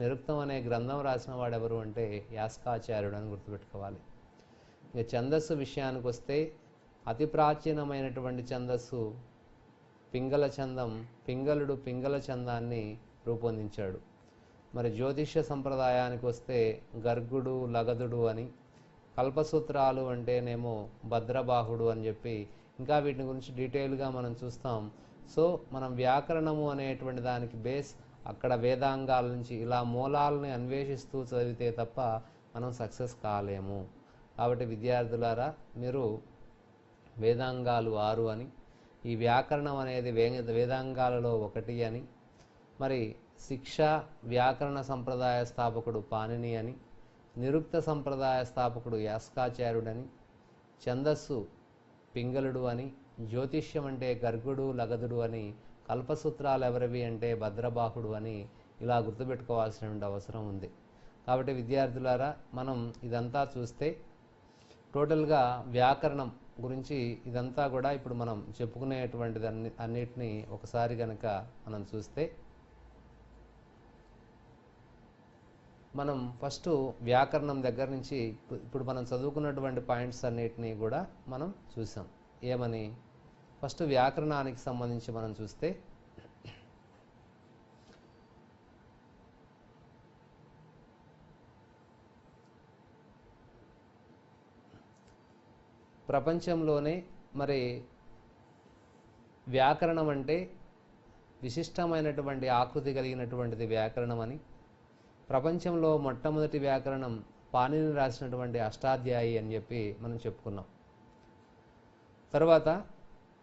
నిరుక్తం అనే గ్రంథం రాసిన వాడు ఎవరు అంటే యాస్కాచార్యుడు అని గుర్తుపెట్టుకోవాలి. ఇక ఛందస్సు విషయానికి వస్తే అతి ప్రాచీనమైనటువంటి ఛందస్సు పింగళ ఛందం. పింగళుడు పింగళ ఛందాన్ని రూపొందించాడు. మరి జ్యోతిష్య సంప్రదాయానికి వస్తే గర్గుడు లగదుడు అని, కల్పసూత్రాలు అంటేనేమో భద్రబాహుడు అని చెప్పి ఇంకా వీటిని గురించి డీటెయిల్గా మనం చూస్తాం. సో మనం వ్యాకరణము అనేటువంటి దానికి బేస్ అక్కడ వేదాంగాల నుంచి ఇలా మూలాలని అన్వేషిస్తూ చదివితే తప్ప మనం సక్సెస్ కాలేము. కాబట్టి విద్యార్థులారా, మీరు వేదాంగాలు 6 అని, ఈ వ్యాకరణం అనేది వేదాంగాలలో 1 అని, మరి శిక్ష వ్యాకరణ సంప్రదాయ స్థాపకుడు పాణిని అని, నిరుక్త సంప్రదాయ స్థాపకుడు యాస్కాచార్యుడని, ఛందస్సు పింగళుడు అని, జ్యోతిష్యం అంటే గర్గుడు లగదుడు అని, కల్పసూత్రాలు ఎవరివి అంటే భద్రబాహుడు అని ఇలా గుర్తుపెట్టుకోవాల్సిన అవసరం ఉంది. కాబట్టి విద్యార్థులారా, మనం ఇదంతా చూస్తే టోటల్గా వ్యాకరణం గురించి ఇదంతా కూడా ఇప్పుడు మనం చెప్పుకునేటువంటిది అన్నిటినీ ఒకసారి కనుక మనం చూస్తే, మనం ఫస్ట్ వ్యాకరణం దగ్గర నుంచి ఇప్పుడు మనం చదువుకున్నటువంటి పాయింట్స్ అన్నిటినీ కూడా మనం చూసాం. ఏమని? ఫస్ట్ వ్యాకరణానికి సంబంధించి మనం చూస్తే ప్రపంచంలోనే మరి వ్యాకరణం అంటే విశిష్టమైనటువంటి ఆకృతి కలిగినటువంటిది వ్యాకరణం అని, ప్రపంచంలో మొట్టమొదటి వ్యాకరణం పాణిని రాసినటువంటి అష్టాధ్యాయి అని చెప్పి మనం చెప్పుకున్నాం. తర్వాత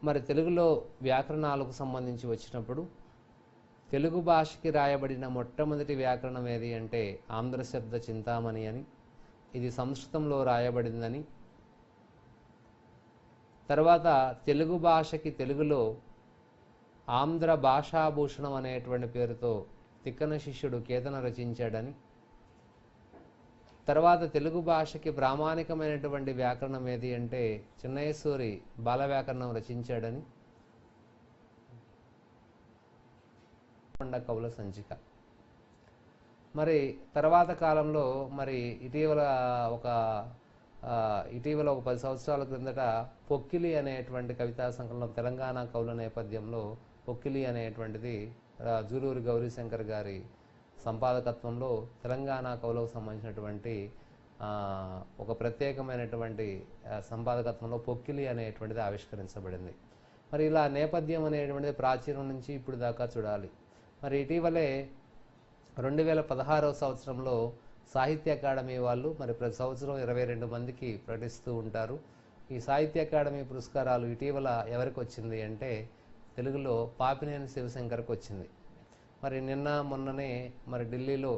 మరి తెలుగులో వ్యాకరణాలకు సంబంధించి వచ్చినప్పుడు తెలుగు భాషకి రాయబడిన మొట్టమొదటి వ్యాకరణం ఏది అంటే ఆంధ్ర శబ్ద చింతామణి అని, ఇది సంస్కృతంలో రాయబడిందని, తర్వాత తెలుగు భాషకి తెలుగులో ఆంధ్ర భాషాభూషణం అనేటువంటి పేరుతో తిక్కన శిష్యుడు కేతన రచించాడని, తర్వాత తెలుగు భాషకి ప్రామాణికమైనటువంటి వ్యాకరణం ఏది అంటే చిన్నయసూరి బాల వ్యాకరణం రచించాడని, కవుల సంచిక. మరి తర్వాత కాలంలో మరి ఇటీవల ఒక 10 సంవత్సరాల క్రిందట పొక్కిలి అనేటువంటి కవితా సంకలనం తెలంగాణ కవుల నేపథ్యంలో పొక్కిలి అనేటువంటిది జూలూరి గౌరీశంకర్ గారి సంపాదకత్వంలో తెలంగాణ కవులకు సంబంధించినటువంటి ఒక ప్రత్యేకమైనటువంటి సంపాదకత్వంలో పొక్కిలి అనేటువంటిది ఆవిష్కరించబడింది. మరి ఇలా నేపథ్యం అనేటువంటిది ప్రాచీనం నుంచి ఇప్పుడు దాకా చూడాలి. మరి ఇటీవలే 2016వ సంవత్సరంలో సాహిత్య అకాడమీ వాళ్ళు మరి ప్రతి సంవత్సరం 22 మందికి ప్రకటిస్తూ ఉంటారు. ఈ సాహిత్య అకాడమీ పురస్కారాలు ఇటీవల ఎవరికి వచ్చింది అంటే తెలుగులో పాపినేని శివశంకర్కి వచ్చింది. మరి నిన్న మొన్ననే మరి ఢిల్లీలో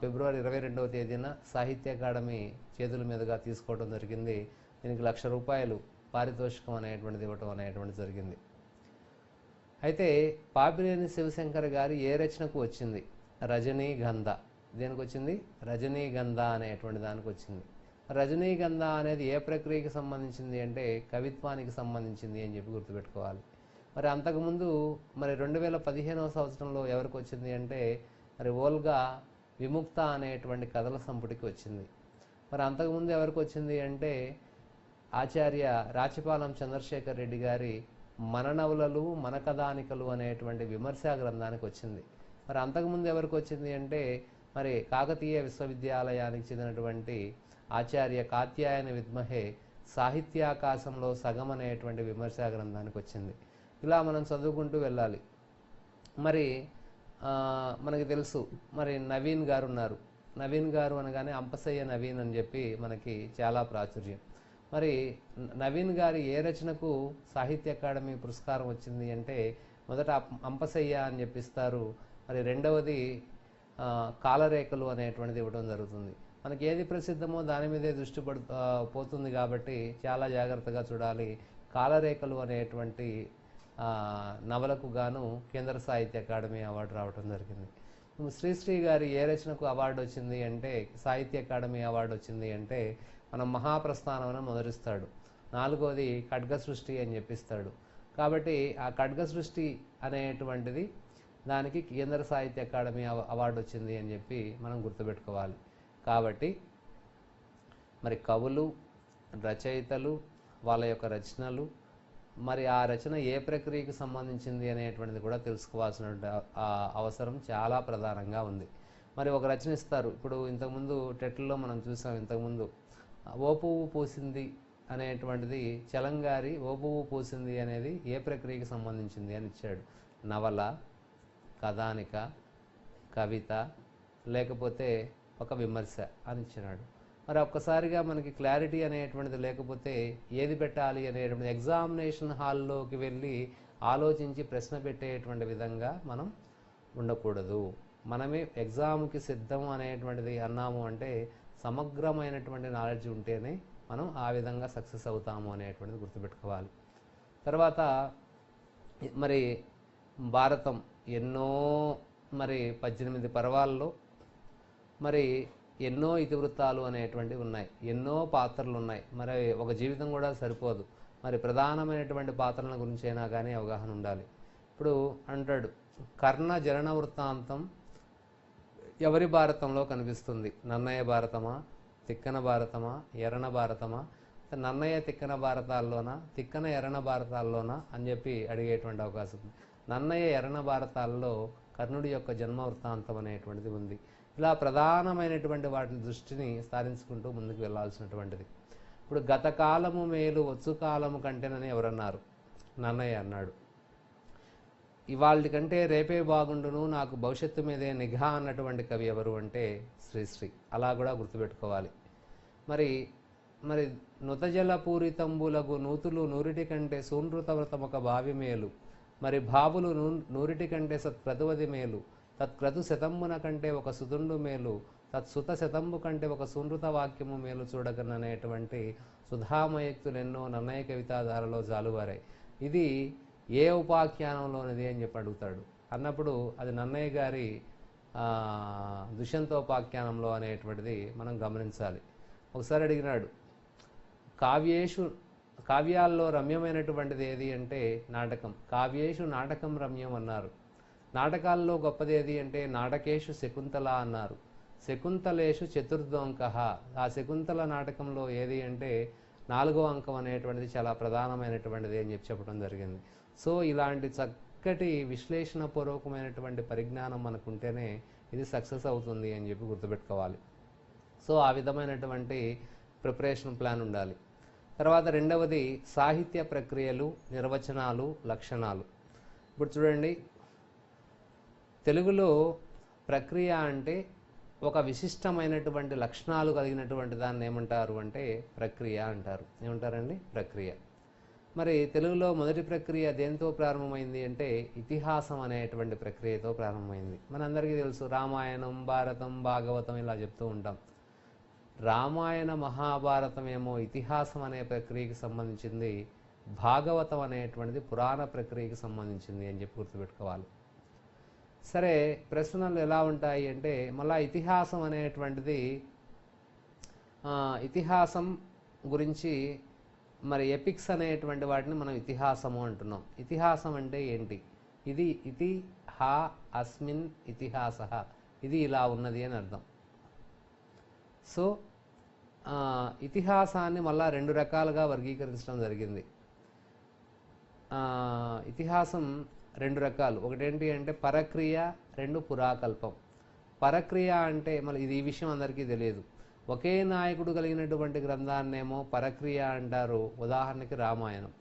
ఫిబ్రవరి 22వ తేదీన సాహిత్య అకాడమీ చేతుల మీదుగా తీసుకోవడం జరిగింది. దీనికి ₹1,00,000 పారితోషికం అనేటువంటిది ఇవ్వటం అనేటువంటిది జరిగింది. అయితే పాపినేని శివశంకర్ గారి ఏ రచనకు వచ్చింది? రజనీగంధ. దేనికి వచ్చింది? రజనీగంధ అనేటువంటి దానికి వచ్చింది. రజనీగంధ అనేది ఏ ప్రక్రియకి సంబంధించింది అంటే కవిత్వానికి సంబంధించింది అని చెప్పి గుర్తుపెట్టుకోవాలి. మరి అంతకుముందు మరి 2015వ సంవత్సరంలో ఎవరికి వచ్చింది అంటే మరి ఓల్గా విముక్త అనేటువంటి కథల సంపుటికి వచ్చింది. మరి అంతకుముందు ఎవరికి వచ్చింది అంటే ఆచార్య రాచపాలెం చంద్రశేఖర్ రెడ్డి గారి మననవలలు మన కథానికలు అనేటువంటి విమర్శా గ్రంథానికి వచ్చింది. మరి అంతకుముందు ఎవరికి వచ్చింది అంటే మరి కాకతీయ విశ్వవిద్యాలయానికి చెందినటువంటి ఆచార్య కాత్యాయన విద్మహే సాహిత్యాకాశంలో సగం అనేటువంటి విమర్శా గ్రంథానికి వచ్చింది. ఇలా మనం చదువుకుంటూ వెళ్ళాలి. మరి మనకి తెలుసు మరి నవీన్ గారు ఉన్నారు. నవీన్ గారు అనగానే అంపశయ్య నవీన్ అని చెప్పి మనకి చాలా ప్రాచుర్యం. మరి నవీన్ గారి ఏ రచనకు సాహిత్య అకాడమీ పురస్కారం వచ్చింది అంటే మొదట అంపశయ్య అని చెప్పిస్తారు. మరి రెండవది కాలరేఖలు అనేటువంటిది ఇవ్వడం జరుగుతుంది. మనకి ఏది ప్రసిద్ధమో దాని మీదే దృష్టి పోతుంది కాబట్టి చాలా జాగ్రత్తగా చూడాలి. కాలరేఖలు అనేటువంటి నవలకు గాను కేంద్ర సాహిత్య అకాడమీ అవార్డు రావడం జరిగింది. శ్రీశ్రీ గారి ఏ రచనకు అవార్డు వచ్చింది అంటే సాహిత్య అకాడమీ అవార్డు వచ్చింది అంటే మనం మహాప్రస్థానం అని మొదలుస్తాడు. 4వది ఖడ్గ సృష్టి అని చెప్పిస్తాడు. కాబట్టి ఆ ఖడ్గ సృష్టి అనేటువంటిది దానికి కేంద్ర సాహిత్య అకాడమీ అవార్డు వచ్చింది అని చెప్పి మనం గుర్తుపెట్టుకోవాలి. కాబట్టి మరి కవులు, రచయితలు, వాళ్ళ యొక్క రచనలు, మరి ఆ రచన ఏ ప్రక్రియకి సంబంధించింది అనేటువంటిది కూడా తెలుసుకోవాల్సిన అవసరం చాలా ప్రధానంగా ఉంది. మరి ఒక రచన ఇస్తారు. ఇప్పుడు ఇంతకుముందు టెట్లో మనం చూసాం. ఇంతకుముందు ఓ పువ్వు పూసింది అనేటువంటిది చలంగారి ఓ పువ్వు పూసింది అనేది ఏ ప్రక్రియకి సంబంధించింది అని ఇచ్చాడు. నవల, కథానిక, కవిత, లేకపోతే ఒక విమర్శ అని ఇచ్చినాడు. మరి ఒక్కసారిగా మనకి క్లారిటీ అనేటువంటిది లేకపోతే ఏది పెట్టాలి అనేటువంటి ఎగ్జామినేషన్ హాల్లోకి వెళ్ళి ఆలోచించి ప్రశ్న పెట్టేటువంటి విధంగా మనం ఉండకూడదు. మనమే ఎగ్జామ్కి సిద్ధం అనేటువంటిది అన్నాము అంటే సమగ్రమైనటువంటి నాలెడ్జ్ ఉంటేనే మనం ఆ విధంగా సక్సెస్ అవుతాము అనేటువంటిది గుర్తుపెట్టుకోవాలి. తర్వాత మరి భారతం ఎన్నో మరి 18 పర్వాల్లో మరి ఎన్నో ఇతివృత్తాలు అనేటువంటివి ఉన్నాయి. ఎన్నో పాత్రలు ఉన్నాయి. మరి ఒక జీవితం కూడా సరిపోదు. మరి ప్రధానమైనటువంటి పాత్రల గురించి అయినా కానీ అవగాహన ఉండాలి. ఇప్పుడు అంటాడు కర్ణ జనన వృత్తాంతం ఎవరి భారతంలో కనిపిస్తుంది? నన్నయ్య భారతమా, తిక్కన భారతమా, ఎర్రన భారతమా? నన్నయ్య తిక్కన భారతాల్లోనా, తిక్కన ఎర్రన భారతాల్లోనా అని చెప్పి అడిగేటువంటి అవకాశం ఉంది. నన్నయ్య ఎర్రన భారతాల్లో కర్ణుడి యొక్క జన్మ వృత్తాంతం అనేటువంటిది ఉంది. ఇలా ప్రధానమైనటువంటి వాటిని దృష్టిని సారించుకుంటూ ముందుకు వెళ్లాల్సినటువంటిది. ఇప్పుడు గత కాలము మేలు వచ్చు కాలము కంటేనని ఎవరన్నారు? నన్నయ్య అన్నాడు. ఇవాళ కంటే రేపే బాగుండును, నాకు భవిష్యత్తు మీదే నిఘా అన్నటువంటి కవి ఎవరు అంటే శ్రీశ్రీ. అలా కూడా గుర్తుపెట్టుకోవాలి. మరి మరి నుతజల పూరితంబులగు నూతులు నూరిటి కంటే సూనృత వ్రతమొక భావి మేలు, మరి భావులు నూరిటి కంటే సత్క్రతువది మేలు, తత్క్రతు శతంబున కంటే ఒక సుతుండు మేలు, తత్సుత శతంబు కంటే ఒక సూనృత వాక్యము మేలు చూడగననేటువంటి సుధామయక్తులెన్నో నన్నయ్య కవితాధారలో జాలువారాయి. ఇది ఏ ఉపాఖ్యానంలోనిది అని చెప్పి అడుగుతాడు. అన్నప్పుడు అది నన్నయ్య గారి దుష్యంతోపాఖ్యానంలో అనేటువంటిది మనం గమనించాలి. ఒకసారి అడిగినాడు, కావ్యాల్లో రమ్యమైనటువంటిది ఏది అంటే నాటకం. కావ్యేషు నాటకం రమ్యం అన్నారు. నాటకాల్లో గొప్పది ఏది అంటే నాటకేషు శకుంతల అన్నారు. శకుంతలేషు చతుర్థంక. ఆ శకుంతల నాటకంలో ఏది అంటే 4వ అంకం అనేటువంటిది చాలా ప్రధానమైనటువంటిది అని చెప్పడం జరిగింది. సో ఇలాంటి చక్కటి విశ్లేషణపూర్వకమైనటువంటి పరిజ్ఞానం మనకుంటేనే ఇది సక్సెస్ అవుతుంది అని చెప్పి గుర్తుపెట్టుకోవాలి. సో ఆ విధమైనటువంటి ప్రిపరేషన్ ప్లాన్ ఉండాలి. తర్వాత రెండవది సాహిత్య ప్రక్రియలు, నిర్వచనాలు, లక్షణాలు. ఇప్పుడు చూడండి, తెలుగులో ప్రక్రియ అంటే ఒక విశిష్టమైనటువంటి లక్షణాలు కలిగినటువంటి దాన్ని ఏమంటారు అంటే ప్రక్రియ అంటారు. ఏమంటారండి? ప్రక్రియ. మరి తెలుగులో మొదటి ప్రక్రియ దేంతో ప్రారంభమైంది అంటే ఇతిహాసం అనేటువంటి ప్రక్రియతో ప్రారంభమైంది. మనందరికీ తెలుసు, రామాయణం, భారతం, భాగవతం ఇలా చెప్తూ ఉంటాం. రామాయణ మహాభారతం ఏమో ఇతిహాసం అనే ప్రక్రియకి సంబంధించింది, భాగవతం అనేటువంటిది పురాణ ప్రక్రియకి సంబంధించింది అని చెప్పి గుర్తుపెట్టుకోవాలి. సరే, ప్రశ్నలు ఎలా ఉంటాయి అంటే మళ్ళా ఇతిహాసం అనేటువంటిది ఇతిహాసం గురించి మరి ఎపిక్స్ అనేటువంటి వాటిని మనం ఇతిహాసము అంటున్నాం. ఇతిహాసం అంటే ఏంటి? ఇది ఇతి హా అస్మిన్ ఇతిహాస, ఇది ఇలా ఉన్నది అని అర్థం. సో ఇతిహాసాన్ని మళ్ళా 2 రకాలుగా వర్గీకరించడం జరిగింది. ఇతిహాసం 2 రకాలు. ఒకటేంటి అంటే పరక్రియ, 2 పురాకల్పం. పరక్రియ అంటే మళ్ళీ ఈ విషయం అందరికీ తెలియదు. ఒకే నాయకుడు కలిగినటువంటి గ్రంథాన్నేమో పరక్రియ అంటారు, ఉదాహరణకి రామాయణం.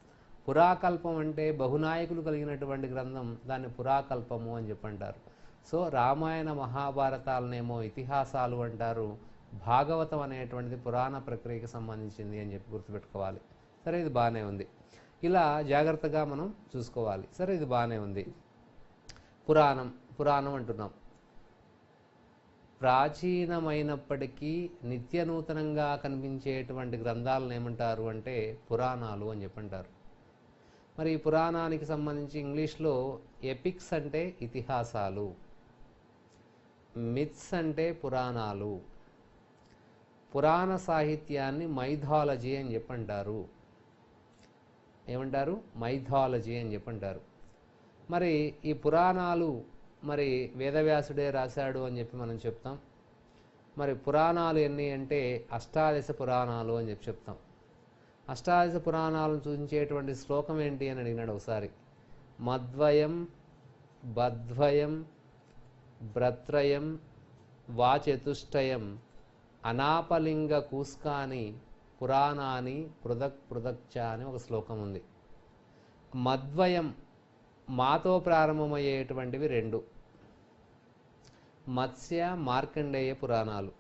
పురాకల్పం అంటే బహునాయకులు కలిగినటువంటి గ్రంథం, దాన్ని పురాకల్పము అని చెప్పంటారు. సో రామాయణ మహాభారతాలనేమో ఇతిహాసాలు అంటారు, భాగవతం అనేటువంటిది పురాణ ప్రక్రియకి సంబంధించింది అని చెప్పి గుర్తుపెట్టుకోవాలి. సరే, ఇది బాగానే ఉంది. ఇలా జాగ్రత్తగా మనం చూసుకోవాలి. సరే, ఇది బాగానే ఉంది. పురాణం అంటున్నాం. ప్రాచీనమైనప్పటికీ నిత్య నూతనంగా కనిపించేటువంటి గ్రంథాలను ఏమంటారు అంటే పురాణాలు అని చెప్పంటారు. మరి ఈ పురాణానికి సంబంధించి ఇంగ్లీష్లో ఎపిక్స్ అంటే ఇతిహాసాలు, మిత్స్ అంటే పురాణాలు, పురాణ సాహిత్యాన్ని మైథాలజీ అని చెప్పంటారు. ఏమంటారు? మైథాలజీ అని చెప్పంటారు. మరి ఈ పురాణాలు మరి వేదవ్యాసుడే రాశాడు అని చెప్పి మనం చెప్తాం. మరి పురాణాలు ఎన్ని అంటే అష్టాదశ పురాణాలు అని చెప్పి చెప్తాం. అష్టాదశ పురాణాలను సూచించేటువంటి శ్లోకం ఏంటి అని అడిగినాడు ఒకసారి. మద్వయం బద్వయం భ్రత్రయం వాచతుష్టయం అనాపలింగ కూస్కాని పురాణాన్ని పృథక్ పృథక్చ అని ఒక శ్లోకం ఉంది. మద్వయం మాతో ప్రారంభమయ్యేటువంటివి 2, మత్స్య మార్కండేయ పురాణాలు.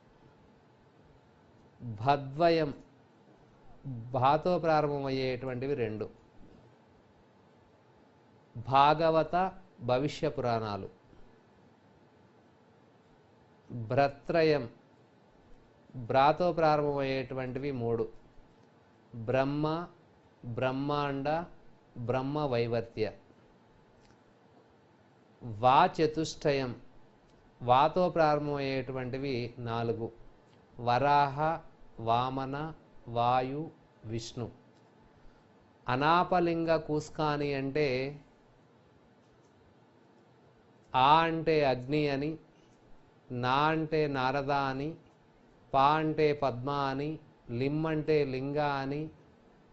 భద్వయం భాతో ప్రారంభమయ్యేటువంటివి 2, భాగవత భవిష్య పురాణాలు. భ్రత్రయం భ్రాతో ప్రారంభమయ్యేటువంటివి 3, బ్రహ్మ, బ్రహ్మాండ, బ్రహ్మ వైవర్త్య. వాచతుష్టయం వాతో ప్రారంభమయ్యేటువంటివి 4, వరాహ, వామన, వాయు, విష్ణు. అనాపలింగ కూస్కాని అంటే ఆ అంటే అగ్ని అని, నా అంటే నారద అని, పా అంటే పద్మ అని, లిమ్ అంటే లింగ అని,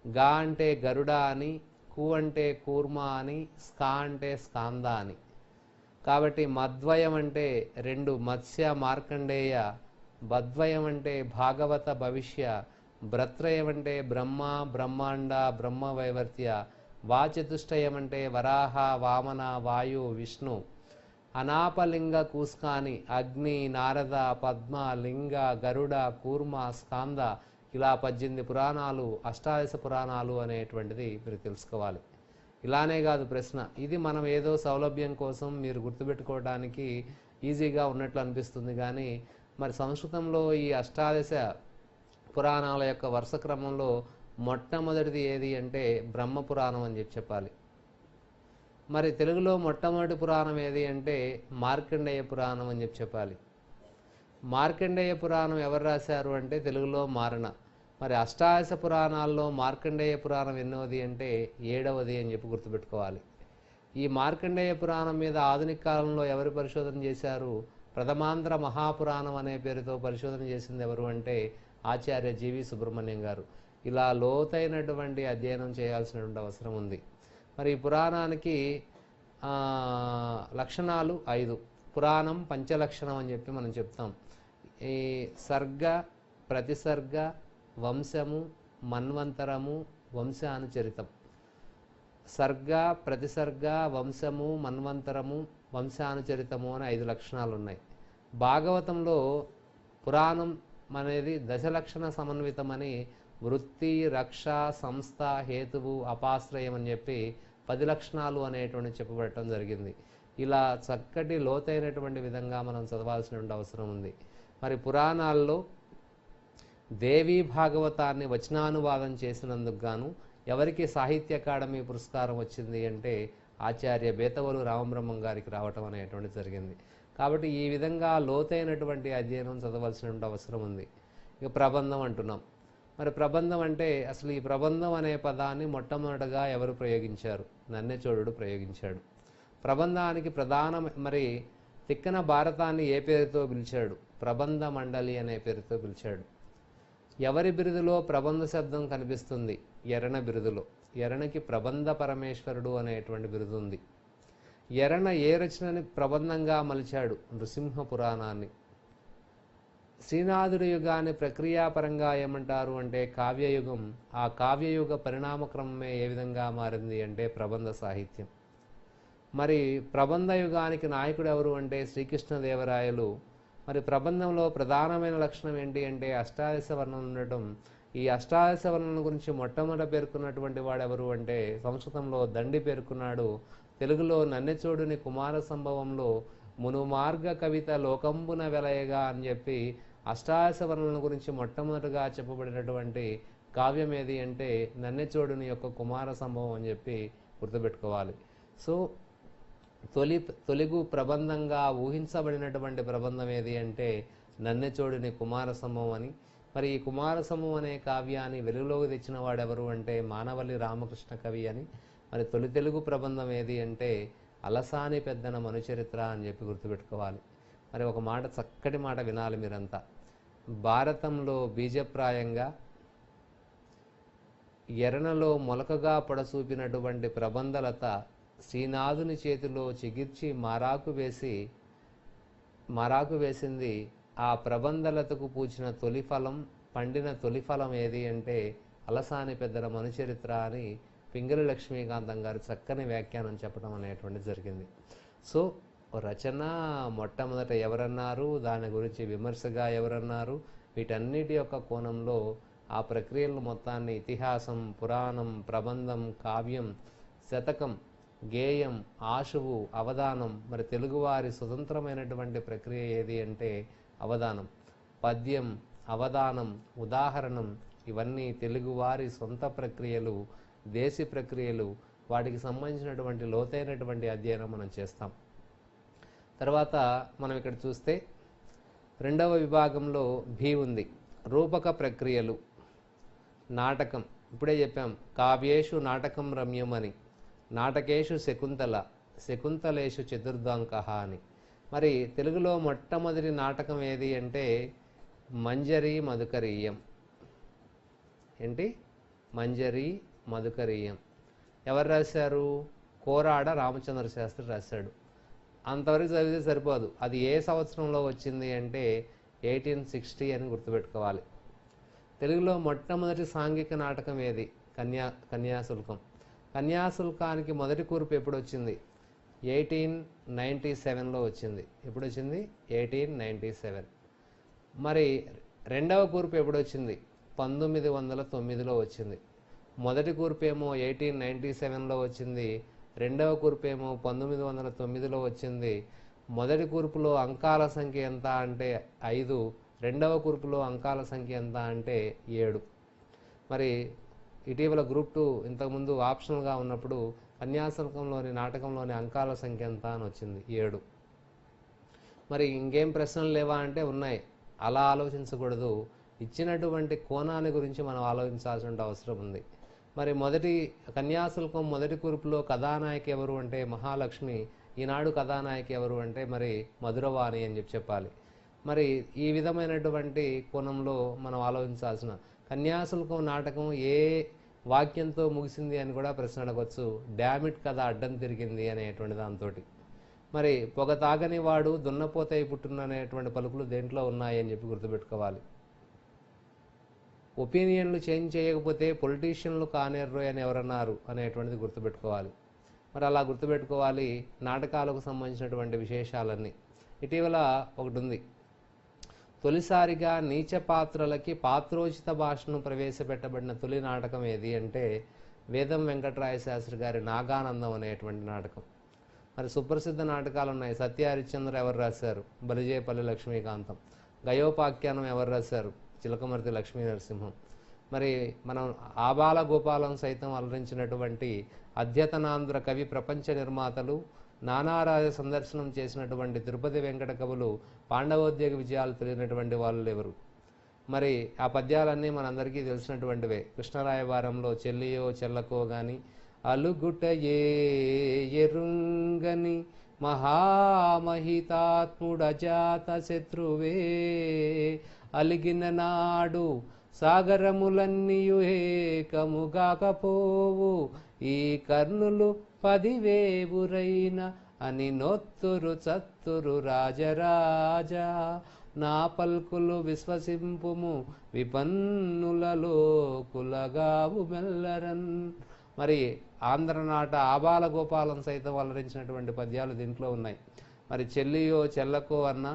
గా అంటే గరుడ అని, కు అంటే కూర్మ అని, స్కా అంటే స్కాంద అని. కాబట్టి మద్వయం అంటే 2 మత్స్య మార్కండేయ, బద్వయం అంటే భాగవత భవిష్య, భ్రత్రయం అంటే బ్రహ్మ, బ్రహ్మాండ, బ్రహ్మవైవర్త్య. వాచతుష్టయం అంటే వరాహ, వామన, వాయు, విష్ణు. అనాపలింగ కూస్కాని అగ్ని, నారద, పద్మ, లింగ, గరుడ, కూర్మ, స్కాంద, ఇలా 18 పురాణాలు, అష్టాదశ పురాణాలు అనేటువంటిది మీరు తెలుసుకోవాలి. ఇలానే కాదు ప్రశ్న, ఇది మనం ఏదో సౌలభ్యం కోసం మీరు గుర్తుపెట్టుకోవడానికి ఈజీగా ఉన్నట్లు అనిపిస్తుంది. కానీ మరి సంస్కృతంలో ఈ అష్టాదశ పురాణాల యొక్క వరుస క్రమంలో మొట్టమొదటిది ఏది అంటే బ్రహ్మ పురాణం అని చెప్పాలి. మరి తెలుగులో మొట్టమొదటి పురాణం ఏది అంటే మార్కండేయ పురాణం అని చెప్పాలి. మార్కండేయ పురాణం ఎవరు రాశారు అంటే తెలుగులో మారణ. మరి అష్టాదశ పురాణాల్లో మార్కండేయ పురాణం ఎన్నోది అంటే 7వది అని చెప్పి గుర్తుపెట్టుకోవాలి. ఈ మార్కండేయ పురాణం మీద ఆధునిక కాలంలో ఎవరు పరిశోధన చేశారు? ప్రథమాంధ్ర మహాపురాణం అనే పేరుతో పరిశోధన చేసింది ఎవరు అంటే ఆచార్య జీవి సుబ్రహ్మణ్యం గారు. ఇలా లోతైనటువంటి అధ్యయనం చేయాల్సినటువంటి అవసరం ఉంది. మరి ఈ పురాణానికి లక్షణాలు 5. పురాణం పంచలక్షణం అని చెప్పి మనం చెప్తాం. ఈ సర్గ, ప్రతిసర్గ, వంశము, మన్వంతరము, వంశానుచరితం. సర్గ, ప్రతిసర్గ, వంశము, మన్వంతరము, వంశానుచరితము అని 5 లక్షణాలు ఉన్నాయి. భాగవతంలో పురాణం అనేది దశలక్షణ సమన్వితమని వృత్తి, రక్ష, సంస్థ, హేతువు, అపాశ్రయం అని చెప్పి 10 లక్షణాలు అనేటువంటి చెప్పబడటం జరిగింది. ఇలా చక్కటి లోతైనటువంటి విధంగా మనం చదవాల్సినటువంటి అవసరం ఉంది. మరి పురాణాల్లో దేవీ భాగవతాన్ని వచనానువాదం చేసినందుకు గాను ఎవరికి సాహిత్య అకాడమీ పురస్కారం వచ్చింది అంటే ఆచార్య బేతవోలు రామబ్రహ్మం గారికి రావటం అనేటువంటి జరిగింది. కాబట్టి ఈ విధంగా లోతైనటువంటి అధ్యయనం చదవాల్సినటువంటి అవసరం ఉంది. ఇక ప్రబంధం అంటున్నాం. మరి ప్రబంధం అంటే అసలు ఈ ప్రబంధం అనే పదాన్ని మొట్టమొదటగా ఎవరు ప్రయోగించారు? నన్నెచోడుడు ప్రయోగించాడు. ప్రబంధానికి ప్రధాన మరి తిక్కన భారతాన్ని ఏ పేరుతో పిలిచాడు? ప్రబంధ మండలి అనే పేరుతో పిలిచాడు. ఎవరి బిరుదులో ప్రబంధ శబ్దం కనిపిస్తుంది? ఎరణ బిరుదులో. ఎరణకి ప్రబంధ పరమేశ్వరుడు అనేటువంటి బిరుదు ఉంది. ఎరణ ఏ రచనని ప్రబంధంగా మలిచాడు? నృసింహ పురాణాన్ని. శ్రీనాథుడి యుగాన్ని ప్రక్రియాపరంగా ఏమంటారు అంటే కావ్యయుగం. ఆ కావ్యయుగ పరిణామక్రమమే ఏ విధంగా మారింది అంటే ప్రబంధ సాహిత్యం. మరి ప్రబంధ యుగానికి నాయకుడు ఎవరు అంటే శ్రీకృష్ణదేవరాయలు. మరి ప్రబంధంలో ప్రధానమైన లక్షణం ఏంటి అంటే అష్టాదశ వర్ణం ఉండటం. ఈ అష్టాదశ వర్ణం గురించి మొట్టమొదట పేర్కొన్నటువంటి వాడు ఎవరు అంటే సంస్కృతంలో దండి పేర్కొన్నాడు. తెలుగులో నన్నెచోడుని కుమార సంభవంలో మునుమార్గ కవిత లోకంబున వెలయగా అని చెప్పి అష్టాదశ వర్ణన గురించి మొట్టమొదటిగా చెప్పబడినటువంటి కావ్యం ఏది అంటే నన్నెచోడుని యొక్క కుమార సంభవం అని చెప్పి గుర్తుపెట్టుకోవాలి. సో తొలిగు ప్రబంధంగా ఊహించబడినటువంటి ప్రబంధం ఏది అంటే నన్నెచోడుని కుమార సంభవం అని. మరి ఈ కుమార సంభవం అనే కావ్యాన్ని వెలుగులోకి తెచ్చిన వాడెవరు అంటే మానవల్లి రామకృష్ణ కవి అని. మరి తొలి తెలుగు ప్రబంధం ఏది అంటే అలసాని పెద్దన మనుచరిత్ర అని చెప్పి గుర్తుపెట్టుకోవాలి. మరి ఒక మాట, చక్కటి మాట వినాలి మీరంతా. భారతంలో బీజప్రాయంగా ఎరణలో మొలకగా పొడసూపినటువంటి ప్రబంధలత శ్రీనాథుని చేతిలో చిగిర్చి మారాకు వేసింది. ఆ ప్రబంధలతకు పూచిన తొలిఫలం, పండిన తొలిఫలం ఏది అంటే అలసాని పెద్దల మనుచరిత్ర అని పింగళి లక్ష్మీకాంతం గారు చక్కని వ్యాఖ్యానం చెప్పడం అనేటువంటి జరిగింది. సో రచన మొట్టమొదట ఎవరన్నారు, దాని గురించి విమర్శగా ఎవరన్నారు, వీటన్నిటి యొక్క కోణంలో ఆ ప్రక్రియలను మొత్తాన్ని ఇతిహాసం, పురాణం, ప్రబంధం, కావ్యం, శతకం, గేయం, ఆశువు, అవధానం. మరి తెలుగువారి స్వతంత్రమైనటువంటి ప్రక్రియ ఏది అంటే అవధానం. పద్యం, అవధానం, ఉదాహరణం ఇవన్నీ తెలుగువారి సొంత ప్రక్రియలు, దేశీ ప్రక్రియలు. వాటికి సంబంధించినటువంటి లోతైనటువంటి అధ్యయనం మనం చేస్తాం. తర్వాత మనం ఇక్కడ చూస్తే 2వ విభాగంలో భీ ఉంది. రూపక ప్రక్రియలు. నాటకం ఇప్పుడే చెప్పాం. కావ్యేషు నాటకం రమ్యం అని, నాటకేషు శకుంతల, శకుంతలేషు చతుర్దాంకః అని. మరి తెలుగులో మొట్టమొదటి నాటకం ఏది అంటే మంజరి మధుకరీయం. ఏంటి? మంజరి మధుకరీయం. ఎవరు రాశారు? కోరాడ రామచంద్ర శాస్త్రి రాశాడు. అంతవరకు చదివితే సరిపోదు. అది ఏ సంవత్సరంలో వచ్చింది అంటే 1860 అని గుర్తుపెట్టుకోవాలి. తెలుగులో మొట్టమొదటి సాంఘిక నాటకం ఏది? కన్యాశుల్కం. కన్యాశుల్కానికి మొదటి కూర్పు ఎప్పుడు వచ్చింది? 1897లో వచ్చింది. ఎప్పుడు వచ్చింది? 1897. మరి రెండవ కూర్పు ఎప్పుడు వచ్చింది? 1909లో వచ్చింది. మొదటి కూర్పు ఏమో 1897లో వచ్చింది, రెండవ కూర్పు ఏమో 1909లో వచ్చింది. మొదటి కూర్పులో అంకాల సంఖ్య ఎంత అంటే 5, రెండవ కూర్పులో అంకాల సంఖ్య ఎంత అంటే 7. మరి ఇటీవల గ్రూప్ 2 ఇంతకుముందు ఆప్షనల్గా ఉన్నప్పుడు కన్యాశుల్కంలోని నాటకంలోని అంకాల సంఖ్య ఎంత అని వచ్చింది? 7. మరి ఇంకేం ప్రశ్నలు లేవా అంటే ఉన్నాయి. అలా ఆలోచించకూడదు, ఇచ్చినటువంటి కోణాన్ని గురించి మనం ఆలోచించాల్సిన అవసరం ఉంది. మరి మొదటి కన్యాశుల్కం మొదటి కూర్పులో కథానాయకి ఎవరు అంటే మహాలక్ష్మి. ఈనాడు కథానాయకి ఎవరు అంటే మరి మధురవాణి అని చెప్పాలి. మరి ఈ విధమైనటువంటి కోణంలో మనం ఆలోచించాల్సిన కన్యాశుల్కం నాటకం ఏ వాక్యంతో ముగిసింది అని కూడా ప్రశ్న అడగవచ్చు. డామిట్ కథ అడ్డం తిరిగింది అనేటువంటి దాంతో. మరి పొగ తాగని వాడు దున్నపోతై పుట్టున అనేటువంటి పలుకులు దేంట్లో ఉన్నాయి అని చెప్పి గుర్తుపెట్టుకోవాలి. ఒపీనియన్లు చేంజ్ చేయకపోతే పొలిటీషియన్లు కానేర్రు అని ఎవరన్నారు అనేటువంటిది గుర్తుపెట్టుకోవాలి. మరి అలా గుర్తుపెట్టుకోవాలి నాటకాలకు సంబంధించినటువంటి విశేషాలన్నీ. ఇటీవల ఒకటి ఉంది, తొలిసారిగా నీచ పాత్రలకి పాత్రోచిత భాషను ప్రవేశపెట్టబడిన తొలి నాటకం ఏది అంటే వేదం వెంకటరాయ శాస్త్రి గారి నాగానందం అనేటువంటి నాటకం. మరి సుప్రసిద్ధ నాటకాలు ఉన్నాయి. సత్య హరిశ్చంద్ర ఎవరు రాశారు? బలిజేపల్లి లక్ష్మీకాంతం. గయోపాఖ్యానం ఎవరు రాశారు? చిలకమర్తి లక్ష్మీ నరసింహం. మరి మనం ఆబాల గోపాలం సైతం అలరించినటువంటి అధ్యతనాంధ్ర కవి ప్రపంచ నిర్మాతలు నానారాజ సందర్శనం చేసినటువంటి తిరుపతి వెంకట కవులు పాండవోద్యోగ విజయాలు తెలియనటువంటి వాళ్ళు ఎవరు? మరి ఆ పద్యాలన్నీ మనందరికీ తెలిసినటువంటివే. కృష్ణరాయవారంలో చెల్లియో చెల్లకో గాని అలుగుట ఏ ఎరుంగని మహామహితాత్ముడజాత శత్రువే అలిగిన నాడు సాగరములన్నీయు ఏకముగాకపోవు ఈ కర్ణులు 10,000 అని నొత్తురు చత్తురు రాజరాజా నా పల్కులు విశ్వసింపుము విపన్నులలో కులగావు మెల్లరన్. మరి ఆంధ్రనాట ఆబాల గోపాలం సైతం అలరించినటువంటి పద్యాలు దీంట్లో ఉన్నాయి. మరి చెల్లియో చెల్లకో అన్న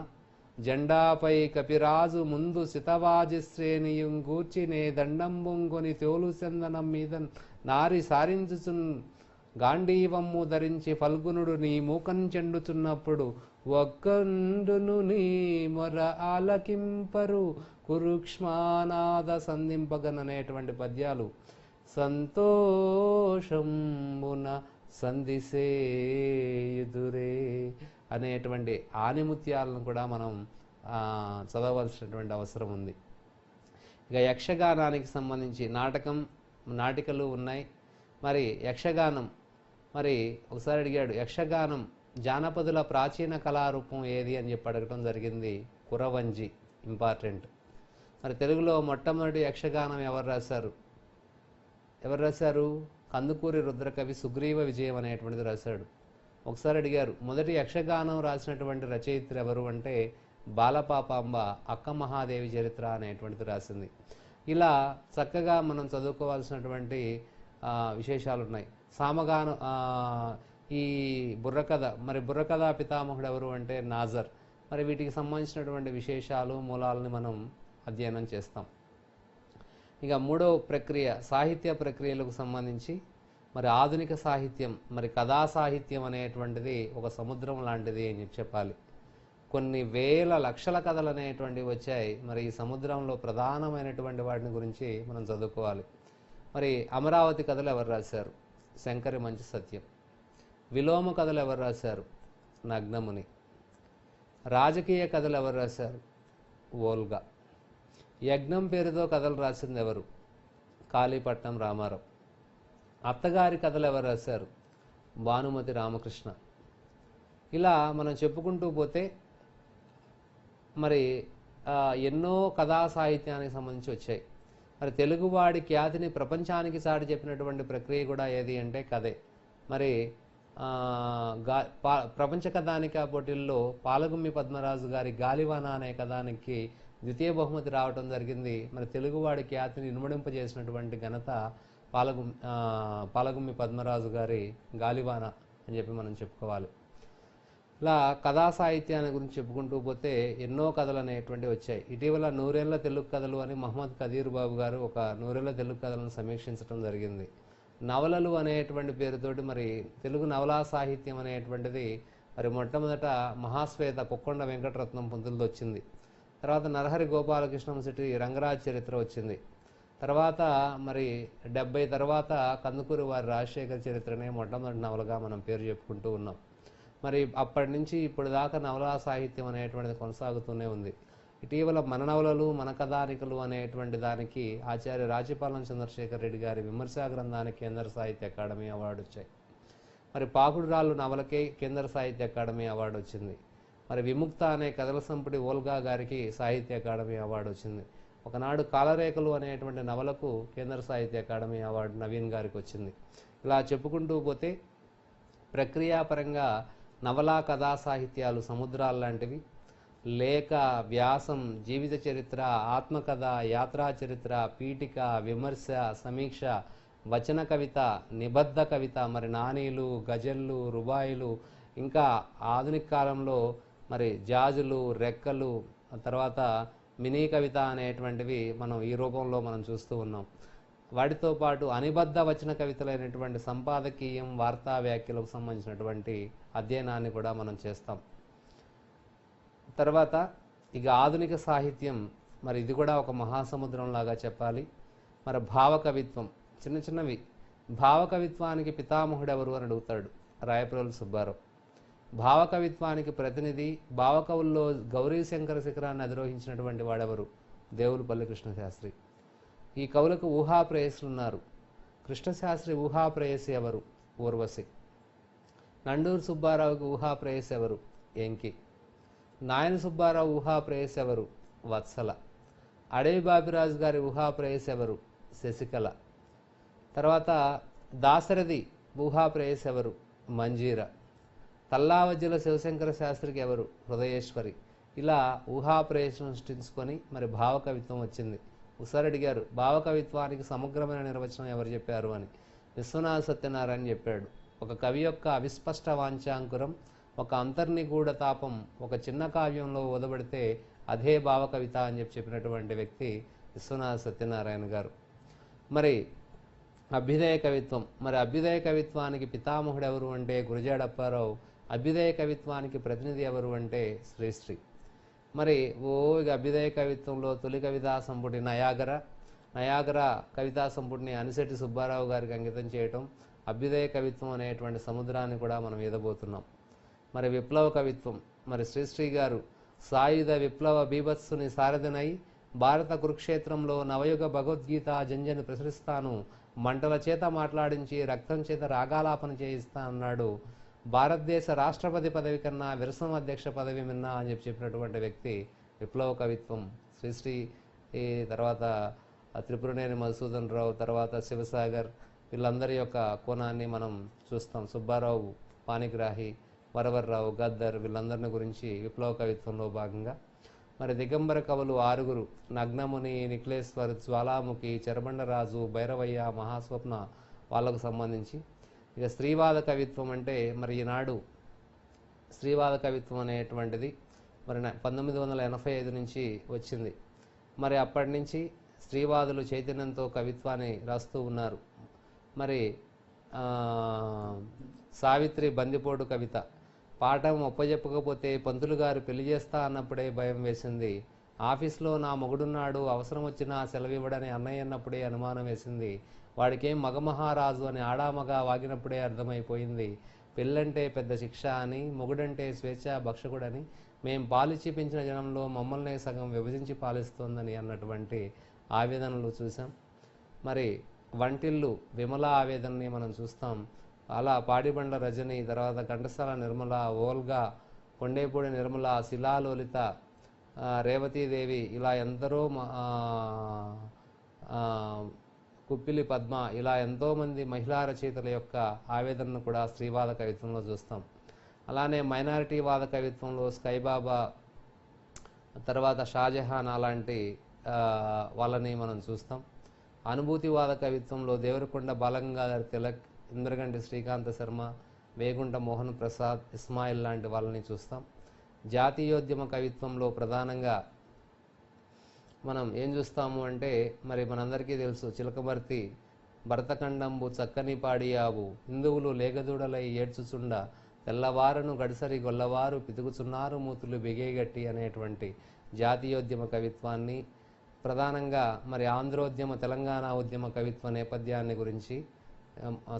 జెండాపై కపిరాజు ముందు సితవాజి శ్రేణియుం గూర్చినే దండం బొంగొని తోలు చందనం మీద నారి సారించుచున్ గాంధీవమ్ము ధరించి ఫల్గునుడు నీ మూకం చెండుచున్నప్పుడు ఒక్కండును నీ మొర ఆలకింపరు కురుక్ష్మానాద సంధింపగననేటువంటి పద్యాలు సంతోషమున సంధిసేయుదురే అనేటువంటి ఆనిముత్యాలను కూడా మనం చదవలసినటువంటి అవసరం ఉంది. ఇక యక్షగానానికి సంబంధించి నాటికలు ఉన్నాయి. మరి యక్షగానం మరి ఒకసారి అడిగాడు, యక్షగానం జానపదుల ప్రాచీన కళారూపం ఏది అని చెప్పి అడగటం జరిగింది. కురవంజి ఇంపార్టెంట్. మరి తెలుగులో మొట్టమొదటి యక్షగానం ఎవరు రాశారు? కందుకూరి రుద్రకవి సుగ్రీవ విజయం అనేటువంటిది రాశాడు. ఒకసారి అడిగారు, మొదటి యక్షగానం రాసినటువంటి రచయిత్రి ఎవరు అంటే బాలపాపాంబ అక్క మహాదేవి చరిత్ర అనేటువంటిది రాసింది. ఇలా చక్కగా మనం చదువుకోవాల్సినటువంటి విశేషాలు ఉన్నాయి. సామగానం ఈ బుర్రకథ, మరి బుర్రకథ పితామహుడు ఎవరు అంటే నాజర్. మరి వీటికి సంబంధించినటువంటి విశేషాలు మూలాలని మనం అధ్యయనం చేస్తాం. ఇక మూడవ ప్రక్రియ సాహిత్య ప్రక్రియలకు సంబంధించి మరి ఆధునిక సాహిత్యం, మరి కథా సాహిత్యం అనేటువంటిది ఒక సముద్రం లాంటిది అని చెప్పాలి. కొన్ని వేల లక్షల కథలు అనేటువంటివి వచ్చాయి. మరి ఈ సముద్రంలో ప్రధానమైనటువంటి వాటిని గురించి మనం చదువుకోవాలి. మరి అమరావతి కథలు ఎవరు రాశారు? శంకరి మంచి సత్యం. విలోమ కథలు ఎవరు రాశారు? నగ్నముని. రాజకీయ కథలు ఎవరు రాశారు? వోల్గా. యజ్ఞం పేరుతో కథలు రాసింది ఎవరు? కాళీపట్నం రామారావు. అత్తగారి కథలు ఎవరు రాశారు? భానుమతి రామకృష్ణ. ఇలా మనం చెప్పుకుంటూ పోతే మరి ఎన్నో కథా సాహిత్యానికి సంబంధించి వచ్చాయి. మరి తెలుగువాడి ఖ్యాతిని ప్రపంచానికి చాటి చెప్పినటువంటి ప్రక్రియ కూడా ఏది అంటే కథే. మరి ఆ, ప్రపంచ కథానిక పోటీల్లో పాలగుమ్మి పద్మరాజు గారి గాలివాన అనే కథానికి ద్వితీయ బహుమతి రావటం జరిగింది. మరి తెలుగువాడి ఖ్యాతిని ఇనుమడింపజేసినటువంటి ఘనత పాలగుమ్మి పద్మరాజు గారి గాలివాన అని చెప్పి మనం చెప్పుకోవాలి. ఇలా కథా సాహిత్యాన్ని గురించి చెప్పుకుంటూ పోతే ఎన్నో కథలు అనేటువంటివి వచ్చాయి. ఇటీవల నూరేళ్ల తెలుగు కథలు అని మహమ్మద్ కదీర్ బాబు గారు ఒక నూరేళ్ల తెలుగు కథలను సమీక్షించడం జరిగింది. నవలలు అనేటువంటి పేరుతోటి మరి తెలుగు నవలా సాహిత్యం అనేటువంటిది మరి మొట్టమొదట మహాశ్వేత కొక్కొండ వెంకటరత్నం పంతులతో వచ్చింది. తర్వాత నరహరి గోపాలకృష్ణం శెట్టి రంగరాజ్ చరిత్ర వచ్చింది. తర్వాత మరి 70 తర్వాత కందుకూరి వారి రాజశేఖర చరిత్రనే మొట్టమొదటి నవలగా మనం పేరు చెప్పుకుంటూ ఉన్నాం. మరి అప్పటి నుంచి ఇప్పుడు దాకా నవలా సాహిత్యం అనేటువంటిది కొనసాగుతూనే ఉంది. ఇటీవల మన నవలలు మన కథానికలు అనేటువంటి దానికి ఆచార్య రాజపాలెం చంద్రశేఖర్ రెడ్డి గారి విమర్శా గ్రంథానికి కేంద్ర సాహిత్య అకాడమీ అవార్డు వచ్చాయి. మరి పాకుడు రాళ్ళు నవలకే కేంద్ర సాహిత్య అకాడమీ అవార్డు వచ్చింది. మరి విముక్త అనే కథల సంపుటి ఓల్గా గారికి సాహిత్య అకాడమీ అవార్డు వచ్చింది. ఒకనాడు కాలరేఖలు అనేటువంటి నవలకు కేంద్ర సాహిత్య అకాడమీ అవార్డు నవీన్ గారికి వచ్చింది. ఇలా చెప్పుకుంటూ పోతే ప్రక్రియాపరంగా నవలా కథా సాహిత్యాలు సముద్రాలు లాంటివి. లేఖ, వ్యాసం, జీవిత చరిత్ర, ఆత్మకథ, యాత్రా చరిత్ర, పీఠిక, విమర్శ, సమీక్ష, వచన కవిత, నిబద్ధ కవిత, మరి నానీలు, గజళ్ళు, రుబాయిలు, ఇంకా ఆధునిక కాలంలో మరి జాజులు, రెక్కలు, తర్వాత మినీ కవిత అనేటువంటివి మనం ఈ రూపంలో మనం చూస్తూ ఉన్నాం. వాటితో పాటు అనిబద్ధ వచన కవితలైనటువంటి సంపాదకీయం, వార్తా వ్యాఖ్యలకు సంబంధించినటువంటి అధ్యయనాన్ని కూడా మనం చేస్తాం. తర్వాత ఇక ఆధునిక సాహిత్యం, మరి ఇది కూడా ఒక మహాసముద్రం లాగా చెప్పాలి. మరి భావకవిత్వం చిన్న చిన్నవి. భావకవిత్వానికి పితామహుడు ఎవరు అని అడుగుతాడు రాయప్రోలు సుబ్బారావు. భావకవిత్వానికి ప్రతినిధి, భావకవుల్లో గౌరీశంకర శిఖరాన్ని అధిరోహించినటువంటి వాడెవరు? దేవులపల్లి కృష్ణశాస్త్రి. ఈ కవులకు ఊహాప్రేయసులున్నారు. కృష్ణశాస్త్రి ఊహాప్రేయసి ఎవరు? ఊర్వశి. నండూరు సుబ్బారావుకి ఊహాప్రేయసి ఎవరు? ఎంకి. నాయన సుబ్బారావు ఊహాప్రేయసి ఎవరు? వత్సల. అడవి బాపిరాజు గారి ఊహాప్రేయసి ఎవరు? శశికళ. తర్వాత దాశరథి ఊహాప్రేయసి ఎవరు? మంజీర. తల్లావజ్జల శివశంకర శాస్త్రికి ఎవరు? హృదయేశ్వరి. ఇలా ఊహాప్రేయసం సృష్టించుకొని మరి భావకవిత్వం వచ్చింది. ఒకసారి అడిగారు భావకవిత్వానికి సమగ్రమైన నిర్వచనం ఎవరు చెప్పారు అని. విశ్వనాథ సత్యనారాయణ చెప్పాడు. ఒక కవి యొక్క అవిస్పష్ట వాంఛాంకురం, ఒక అంతర్నిగూఢ తాపం ఒక చిన్న కావ్యంలో ఓదబడితే అదే భావకవిత అని చెప్పినటువంటి వ్యక్తి విశ్వనాథ సత్యనారాయణ గారు. మరి అభ్యుదయ కవిత్వం, మరి అభ్యుదయ కవిత్వానికి పితామహుడు ఎవరు అంటే గురజాడ అప్పారావు. అభ్యుదయ కవిత్వానికి ప్రతినిధి ఎవరు అంటే శ్రీశ్రీ. మరి ఇక అభ్యుదయ కవిత్వంలో తొలి కవితా సంపుటి నయాగర కవితా సంపుటిని అనిశెట్టి సుబ్బారావు గారికి అంకితం చేయటం, అభ్యుదయ కవిత్వం అనేటువంటి సముద్రాన్ని కూడా మనం ఈదబోతున్నాం. మరి విప్లవ కవిత్వం, మరి శ్రీశ్రీ గారు సాయుధ విప్లవ బీభత్సుని సారథినై భారత కురుక్షేత్రంలో నవయుగ భగవద్గీత జంజని ప్రసరిస్తాను, మంటల చేత మాట్లాడించి రక్తం చేత రాగాలాపన చేయిస్తా అన్నాడు. భారతదేశ రాష్ట్రపతి పదవి కన్నా విరసం అధ్యక్ష పదవి మిన్నా అని చెప్పినటువంటి వ్యక్తి విప్లవ కవిత్వం శ్రీశ్రీ. ఈ తర్వాత త్రిపురనేని మధుసూదన్ రావు, తర్వాత శివసాగర్, వీళ్ళందరి యొక్క కోణాన్ని మనం చూస్తాం. సుబ్బారావు, పాణిగ్రాహి, వరవర్రావు, గద్దర్, వీళ్ళందరిని గురించి విప్లవ కవిత్వంలో భాగంగా. మరి దిగంబర కవులు 6: నగ్నముని, నిక్లేశ్వర్, జ్వాలాముఖి, చెరబండరాజు, భైరవయ్య, మహాస్వప్న, వాళ్ళకు సంబంధించి. ఇక స్త్రీవాద కవిత్వం అంటే మరి ఈనాడు స్త్రీవాద కవిత్వం అనేటువంటిది మరి 1985 నుంచి వచ్చింది. మరి అప్పటి నుంచి స్త్రీవాదులు చైతన్యంతో కవిత్వాన్ని రాస్తూ ఉన్నారు. మరి సావిత్రి బందిపోటు కవిత, పాఠం ఒప్పజెప్పకపోతే పంతులు గారు పెళ్లి చేస్తా అన్నప్పుడే భయం వేసింది, ఆఫీస్లో నా మొగుడున్నాడు అవసరం వచ్చినా సెలవివ్వడని అన్నయ్య అన్నప్పుడే అనుమానం వేసింది, వాడికేం మగమహారాజు అని ఆడామగా వాగినప్పుడే అర్థమైపోయింది, పెళ్ళంటే పెద్ద శిక్ష అని, మొగుడంటే స్వేచ్ఛ భక్షకుడని, మేం పాలిచ్చి పెంచిన జనంలో మమ్మల్నే సగం విభజించి పాలిస్తోందని అన్నటువంటి ఆవేదనలు చూసాం. మరి వంటిల్లు విమల ఆవేదనని మనం చూస్తాం. అలా పాడిబండ్ల రజని, తర్వాత ఘంటసాల నిర్మల, ఓల్గా, కొండేపూడి నిర్మల, శిలాలోలిత, రేవతీదేవి, ఇలా ఎందరో కుప్పిలి పద్మ, ఇలా ఎంతోమంది మహిళా రచయితల యొక్క ఆవేదనను కూడా స్త్రీవాద కవిత్వంలో చూస్తాం. అలానే మైనారిటీ వాద కవిత్వంలో స్కైబాబా, తర్వాత షాజహాన్ అలాంటి వాళ్ళని మనం చూస్తాం. అనుభూతివాద కవిత్వంలో దేవరకొండ బాలగంగాధర్ తిలక్, ఇంద్రగంటి శ్రీకాంత శర్మ, వేగుంట మోహన్ ప్రసాద్, ఇస్మాయిల్ లాంటి వాళ్ళని చూస్తాం. జాతీయోద్యమ కవిత్వంలో ప్రధానంగా మనం ఏం చూస్తాము అంటే, మరి మనందరికీ తెలుసు చిలకమర్తి భరతఖండంబు చక్కని పాడియావు, హిందువులు లేగదూడలై ఏడ్చుచుండ, తెల్లవారును గడిసరి గొల్లవారు పితుకుచున్నారు మూతులు బిగేగట్టి అనేటువంటి జాతీయోద్యమ కవిత్వాన్ని, ప్రధానంగా మరి ఆంధ్రోద్యమ తెలంగాణ ఉద్యమ కవిత్వ నేపథ్యాన్ని గురించి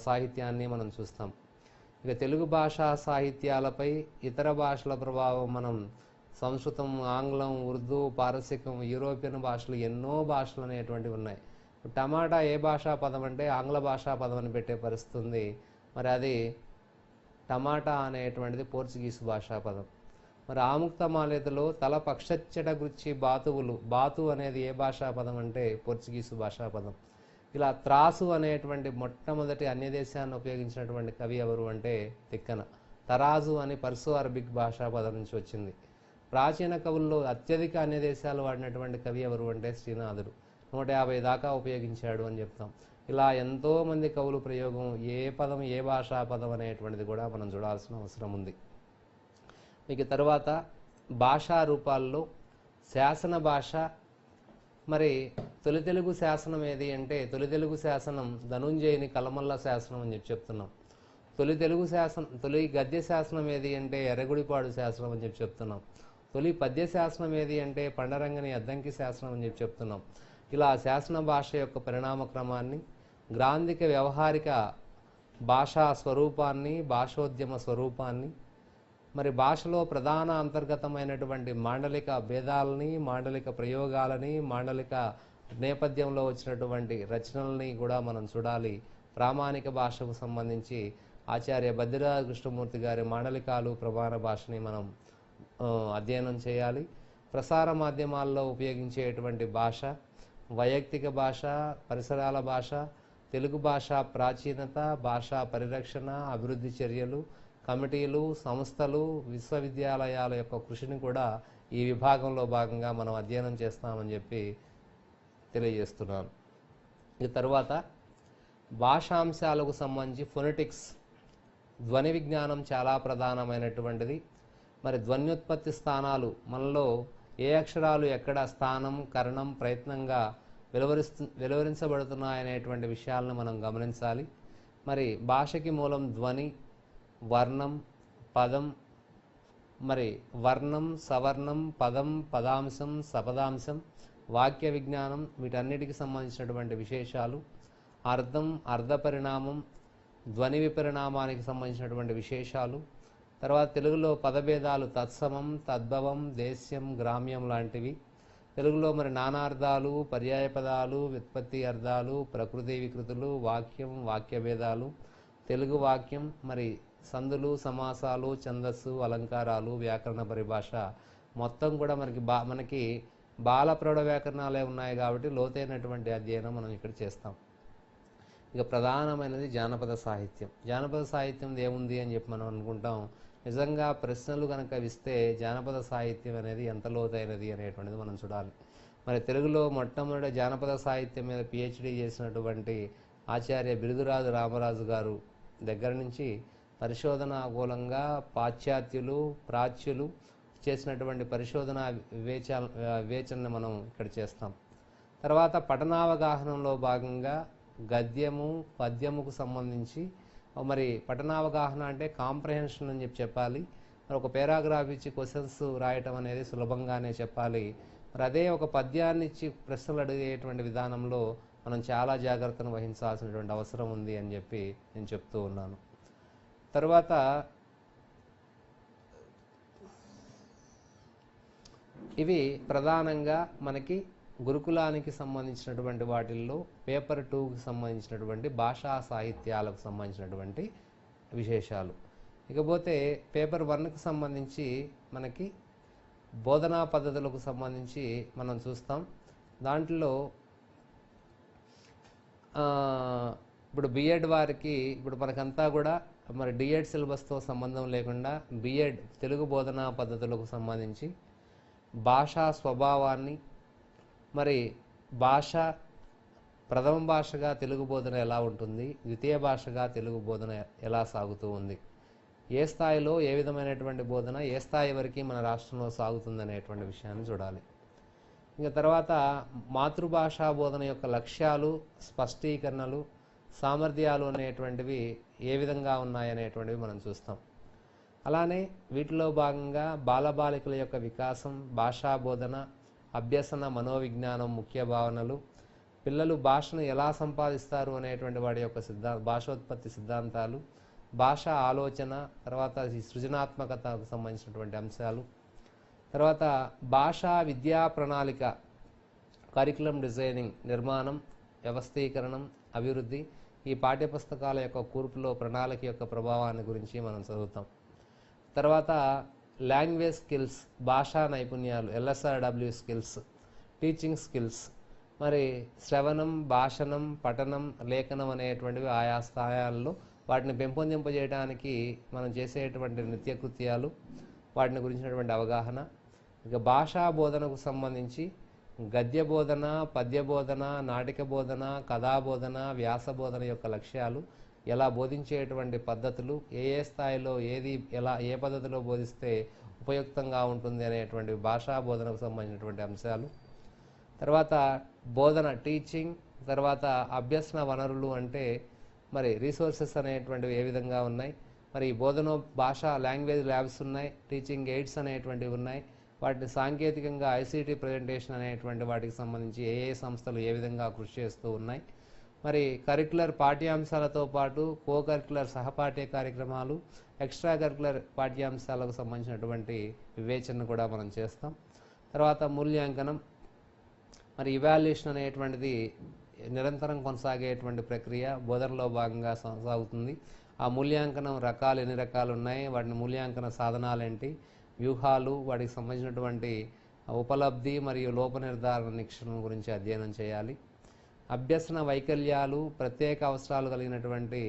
సాహిత్యాన్ని మనం చూస్తాం. ఇక తెలుగు భాషా సాహిత్యాలపై ఇతర భాషల ప్రభావం మనం సంస్కృతం, ఆంగ్లం, ఉర్దూ, పారసికం, యూరోపియన్ భాషలు, ఎన్నో భాషలు అనేటువంటివి ఉన్నాయి. టమాటా ఏ భాషా పదం అంటే ఆంగ్ల భాషా పదం అని పెట్టే పరిస్థితి ఉంది. మరి అది టమాటా అనేటువంటిది పోర్చుగీసు భాషా పదం. మరి ఆముక్త మాల్యదలో తల పక్షచ్చట గుచ్చి బాతువులు, బాతు అనేది ఏ భాషా పదం అంటే పోర్చుగీసు భాషా పదం. ఇలా త్రాసు అనేటువంటి మొట్టమొదటి అన్య దేశాన్ని ఉపయోగించినటువంటి కవి ఎవరు అంటే తిక్కన. తరాజు అని పర్సు అరబిక్ భాషా పదం నుంచి వచ్చింది. ప్రాచీన కవుల్లో అత్యధిక అన్య దేశాలు వాడినటువంటి కవి ఎవరు అంటే శ్రీనాథుడు, 150 దాకా ఉపయోగించాడు అని చెప్తాం. ఇలా ఎంతోమంది కవులు ప్రయోగం, ఏ పదం ఏ భాషా పదం అనేటువంటిది కూడా మనం చూడాల్సిన అవసరం ఉంది. మీకు తర్వాత భాషా రూపాల్లో శాసన భాష, మరి తొలి తెలుగు శాసనం ఏది అంటే తొలి తెలుగు శాసనం ధనుంజయుని కలమల్ల శాసనం అని చెప్తున్నాం. తొలి తెలుగు శాసనం, తొలి గద్య శాసనం ఏది అంటే ఎర్రగుడిపాడు శాసనం అని చెప్తున్నాం. తొలి పద్య శాసనం ఏది అంటే పండరంగని అద్దంకి శాసనం అని చెప్తున్నాం. ఇలా శాసన భాష యొక్క పరిణామ క్రమాన్ని, గ్రాంధిక వ్యవహారిక భాషా స్వరూపాన్ని, భాషోద్యమ స్వరూపాన్ని, మరి భాషలో ప్రధాన అంతర్గతమైనటువంటి మాండలిక భేదాలని, మాండలిక ప్రయోగాలని, మాండలిక నేపథ్యంలో వచ్చినటువంటి రచనల్ని కూడా మనం చూడాలి. ప్రామాణిక భాషకు సంబంధించి ఆచార్య బద్రిరాజ కృష్ణమూర్తి గారి మాండలికాలు ప్రమాణ భాషని మనం అధ్యయనం చేయాలి. ప్రసార మాధ్యమాల్లో ఉపయోగించేటువంటి భాష, వైయక్తిక భాష, పరిసరాల భాష, తెలుగు భాష ప్రాచీనత, భాషా పరిరక్షణ, అభివృద్ధి చర్యలు, కమిటీలు, సంస్థలు, విశ్వవిద్యాలయాల యొక్క కృషిని కూడా ఈ విభాగంలో భాగంగా మనం అధ్యయనం చేస్తామని చెప్పి తెలియజేస్తున్నాను. ఈ తర్వాత భాషాంశాలకు సంబంధించి ఫొనెటిక్స్, ధ్వని విజ్ఞానం చాలా ప్రధానమైనటువంటిది. మరి ధ్వన్యుత్పత్తి స్థానాలు, మనలో ఏ అక్షరాలు ఎక్కడ స్థానం, కరణం, ప్రయత్నంగా వెలువరించబడుతున్నాయనేటువంటి విషయాలను మనం గమనించాలి. మరి భాషకి మూలం ధ్వని, వర్ణం, పదం, మరి వర్ణం, సవర్ణం, పదం, పదాంశం, సపదాంశం, వాక్య విజ్ఞానం, వీటన్నిటికి సంబంధించినటువంటి విశేషాలు, అర్థం, అర్థ పరిణామం, ధ్వని విపరిణామానికి సంబంధించినటువంటి విశేషాలు, తర్వాత తెలుగులో పదభేదాలు తత్సమం, తద్భవం, దేశ్యం, గ్రామ్యం లాంటివి, తెలుగులో మరి నానార్థాలు, పర్యాయ పదాలు, వ్యుత్పత్తి అర్థాలు, ప్రకృతి వికృతులు, వాక్యం, వాక్యభేదాలు, తెలుగు వాక్యం, మరి సందులు, సమాసాలు, ఛందస్సు, అలంకారాలు, వ్యాకరణ పరిభాష, మొత్తం కూడా మనకి బాల ప్రౌఢ వ్యాకరణాలే ఉన్నాయి కాబట్టి లోతైనటువంటి అధ్యయనం మనం ఇక్కడ చేస్తాం. ఇక ప్రధానమైనది జానపద సాహిత్యం. జానపద సాహిత్యం ఏముంది అని చెప్పి మనం అనుకుంటాం. నిజంగా ప్రశ్నలు కనుక ఇస్తే జానపద సాహిత్యం అనేది ఎంత లోతైనది అనేటువంటిది మనం చూడాలి. మరి తెలుగులో మొట్టమొదటి జానపద సాహిత్యం మీద PhD చేసినటువంటి ఆచార్య బిరుదురాజు రామరాజు గారు దగ్గర నుంచి పరిశోధనాకూలంగా పాశ్చాత్యులు, ప్రాచ్యులు చేసినటువంటి పరిశోధన వివేచనని మనం ఇక్కడ చేస్తాం. తర్వాత పఠనావగాహనంలో భాగంగా గద్యము, పద్యముకు సంబంధించి మరి పఠనావగాహన అంటే కాంప్రహెన్షన్ అని చెప్పాలి. మరి ఒక పేరాగ్రాఫ్ ఇచ్చి క్వశ్చన్స్ రాయటం అనేది సులభంగానే చెప్పాలి. మరి అదే ఒక పద్యాన్ని ఇచ్చి ప్రశ్నలు అడిగేటువంటి విధానంలో మనం చాలా జాగ్రత్తను వహించాల్సినటువంటి అవసరం ఉంది అని చెప్పి నేను చెప్తూ ఉన్నాను. తర్వాత ఇవి ప్రధానంగా మనకి గురుకులానికి సంబంధించినటువంటి వాటిల్లో పేపర్ 2కి సంబంధించినటువంటి భాషా సాహిత్యాలకు సంబంధించినటువంటి విశేషాలు. ఇకపోతే పేపర్ 1కి సంబంధించి మనకి బోధనా పద్ధతులకు సంబంధించి మనం చూస్తాం. దాంట్లో ఆ, ఇప్పుడు బిఎడ్ వారికి ఇప్పుడు మనకంతా కూడా మరి డిఎడ్ సిలబస్తో సంబంధం లేకుండా బిఎడ్ తెలుగు బోధనా పద్ధతులకు సంబంధించి భాషా స్వభావాన్ని, మరి భాష ప్రథమ భాషగా తెలుగు బోధన ఎలా ఉంటుంది, ద్వితీయ భాషగా తెలుగు బోధన ఎలా సాగుతూ ఉంది, ఏ స్థాయిలో ఏ విధమైనటువంటి బోధన ఏ స్థాయి వరకు మన రాష్ట్రంలో సాగుతుంది అనేటువంటి విషయాన్ని చూడాలి. ఇంకా తర్వాత మాతృభాషా బోధన యొక్క లక్ష్యాలు, స్పష్టీకరణలు, సామర్థ్యాలు అనేటువంటివి ఏ విధంగా ఉన్నాయనేటువంటివి మనం చూస్తాం. అలానే వీటిలో భాగంగా బాలబాలికల యొక్క వికాసం, భాషా బోధన, అభ్యసన, మనోవిజ్ఞానం, ముఖ్య భావనలు, పిల్లలు భాషను ఎలా సంపాదిస్తారు అనేటువంటి వాడి యొక్క భాషోత్పత్తి సిద్ధాంతాలు, భాష ఆలోచన, తర్వాత ఈ సృజనాత్మకతకు సంబంధించినటువంటి అంశాలు, తర్వాత భాషా విద్యా ప్రణాళిక, కరికులం డిజైనింగ్, నిర్మాణం, వ్యవస్థీకరణం, అభివృద్ధి, ఈ పాఠ్యపుస్తకాల యొక్క కూర్పులో ప్రణాళిక యొక్క ప్రభావాన్ని గురించి మనం చదువుతాం. తర్వాత లాంగ్వేజ్ స్కిల్స్, భాషా నైపుణ్యాలు, ఎల్ఎస్ఆర్డబ్ల్యూ స్కిల్స్, టీచింగ్ స్కిల్స్, మరి శ్రవణం, భాషణం, పఠనం, లేఖనం అనేటువంటివి ఆయా స్థాయిల్లో వాటిని పెంపొందింపజేయడానికి మనం చేసేటువంటి నిత్యకృత్యాలు, వాటిని గురించినటువంటి అవగాహన. ఇక భాషా బోధనకు సంబంధించి గద్య బోధన, పద్య బోధన, నాటిక బోధన, కథా బోధన, వ్యాస బోధన యొక్క లక్ష్యాలు, ఎలా బోధించేటువంటి పద్ధతులు, ఏ ఏ స్థాయిలో ఏది ఎలా ఏ పద్ధతిలో బోధిస్తే ఉపయుక్తంగా ఉంటుంది అనేటువంటి భాషా బోధనకు సంబంధించినటువంటి అంశాలు. తర్వాత బోధన, టీచింగ్, తర్వాత అభ్యసన వనరులు అంటే మరి రీసోర్సెస్ అనేటువంటివి ఏ విధంగా ఉన్నాయి, మరి బోధన భాష లాంగ్వేజ్ ల్యాబ్స్ ఉన్నాయి, టీచింగ్ ఎయిడ్స్ అనేటువంటివి ఉన్నాయి, వాటిని సాంకేతికంగా ఐసీటీ ప్రజెంటేషన్ అనేటువంటి వాటికి సంబంధించి ఏ ఏ సంస్థలు ఏ విధంగా కృషి చేస్తూ ఉన్నాయి, మరి కరిక్యులర్ పాఠ్యాంశాలతో పాటు కో కరిక్యులర్ సహపాఠ్య కార్యక్రమాలు, ఎక్స్ట్రా కరిక్యులర్ పాఠ్యాంశాలకు సంబంధించినటువంటి వివేచన కూడా మనం చేస్తాం. తర్వాత మూల్యాంకనం, మరి ఇవాల్యుయేషన్ అనేటువంటిది నిరంతరం కొనసాగేటువంటి ప్రక్రియ బోధనలో భాగంగా సాగుతుంది. ఆ మూల్యాంకనం రకాలు ఎన్ని రకాలు ఉన్నాయి, వాటిని మూల్యాంకన సాధనాలు ఏంటి, వ్యూహాలు, వాటికి సంబంధించినటువంటి ఉపలబ్ధి మరియు లోప నిర్ధారణ నిరీక్షణ గురించి అధ్యయనం చేయాలి. అభ్యసన వైకల్యాలు, ప్రత్యేక అవసరాలు కలిగినటువంటి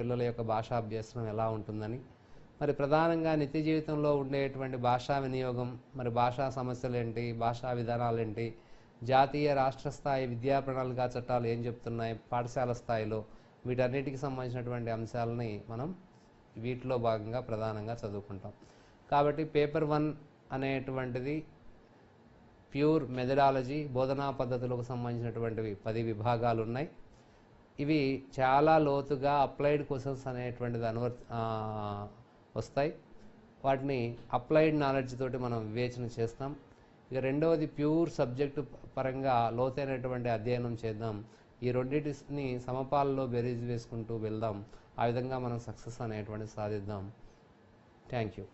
పిల్లల యొక్క భాషా అభ్యసనం ఎలా ఉంటుందని, మరి ప్రధానంగా నిత్య జీవితంలో ఉండేటువంటి భాషా వినియోగం, మరి భాషా సమస్యలు ఏంటి, భాషా విధానాలు ఏంటి, జాతీయ రాష్ట్ర స్థాయి విద్యా ప్రణాళిక చట్టాలు ఏం చెప్తున్నాయి, పాఠశాల స్థాయిలో, వీటన్నిటికి సంబంధించినటువంటి అంశాలని మనం వీటిలో భాగంగా ప్రధానంగా చదువుకుంటాం. కాబట్టి పేపర్ 1 అనేటువంటిది ప్యూర్ మెథడాలజీ, బోధనా పద్ధతులకు సంబంధించినటువంటివి 10 విభాగాలు ఉన్నాయి. ఇవి చాలా లోతుగా అప్లైడ్ క్వశ్చన్స్ అనేటువంటిది వస్తాయి. వాటిని అప్లైడ్ నాలెడ్జ్ తోటి మనం వివేచన చేస్తాం. ఇక రెండవది ప్యూర్ సబ్జెక్టు పరంగా లోతైనటువంటి అధ్యయనం చేద్దాం. ఈ రెండింటిని సమపాలలో బెరీజ్ వేసుకుంటూ వెళ్దాం. ఆ విధంగా మనం సక్సెస్ అనేటువంటి సాధిద్దాం. Thank you.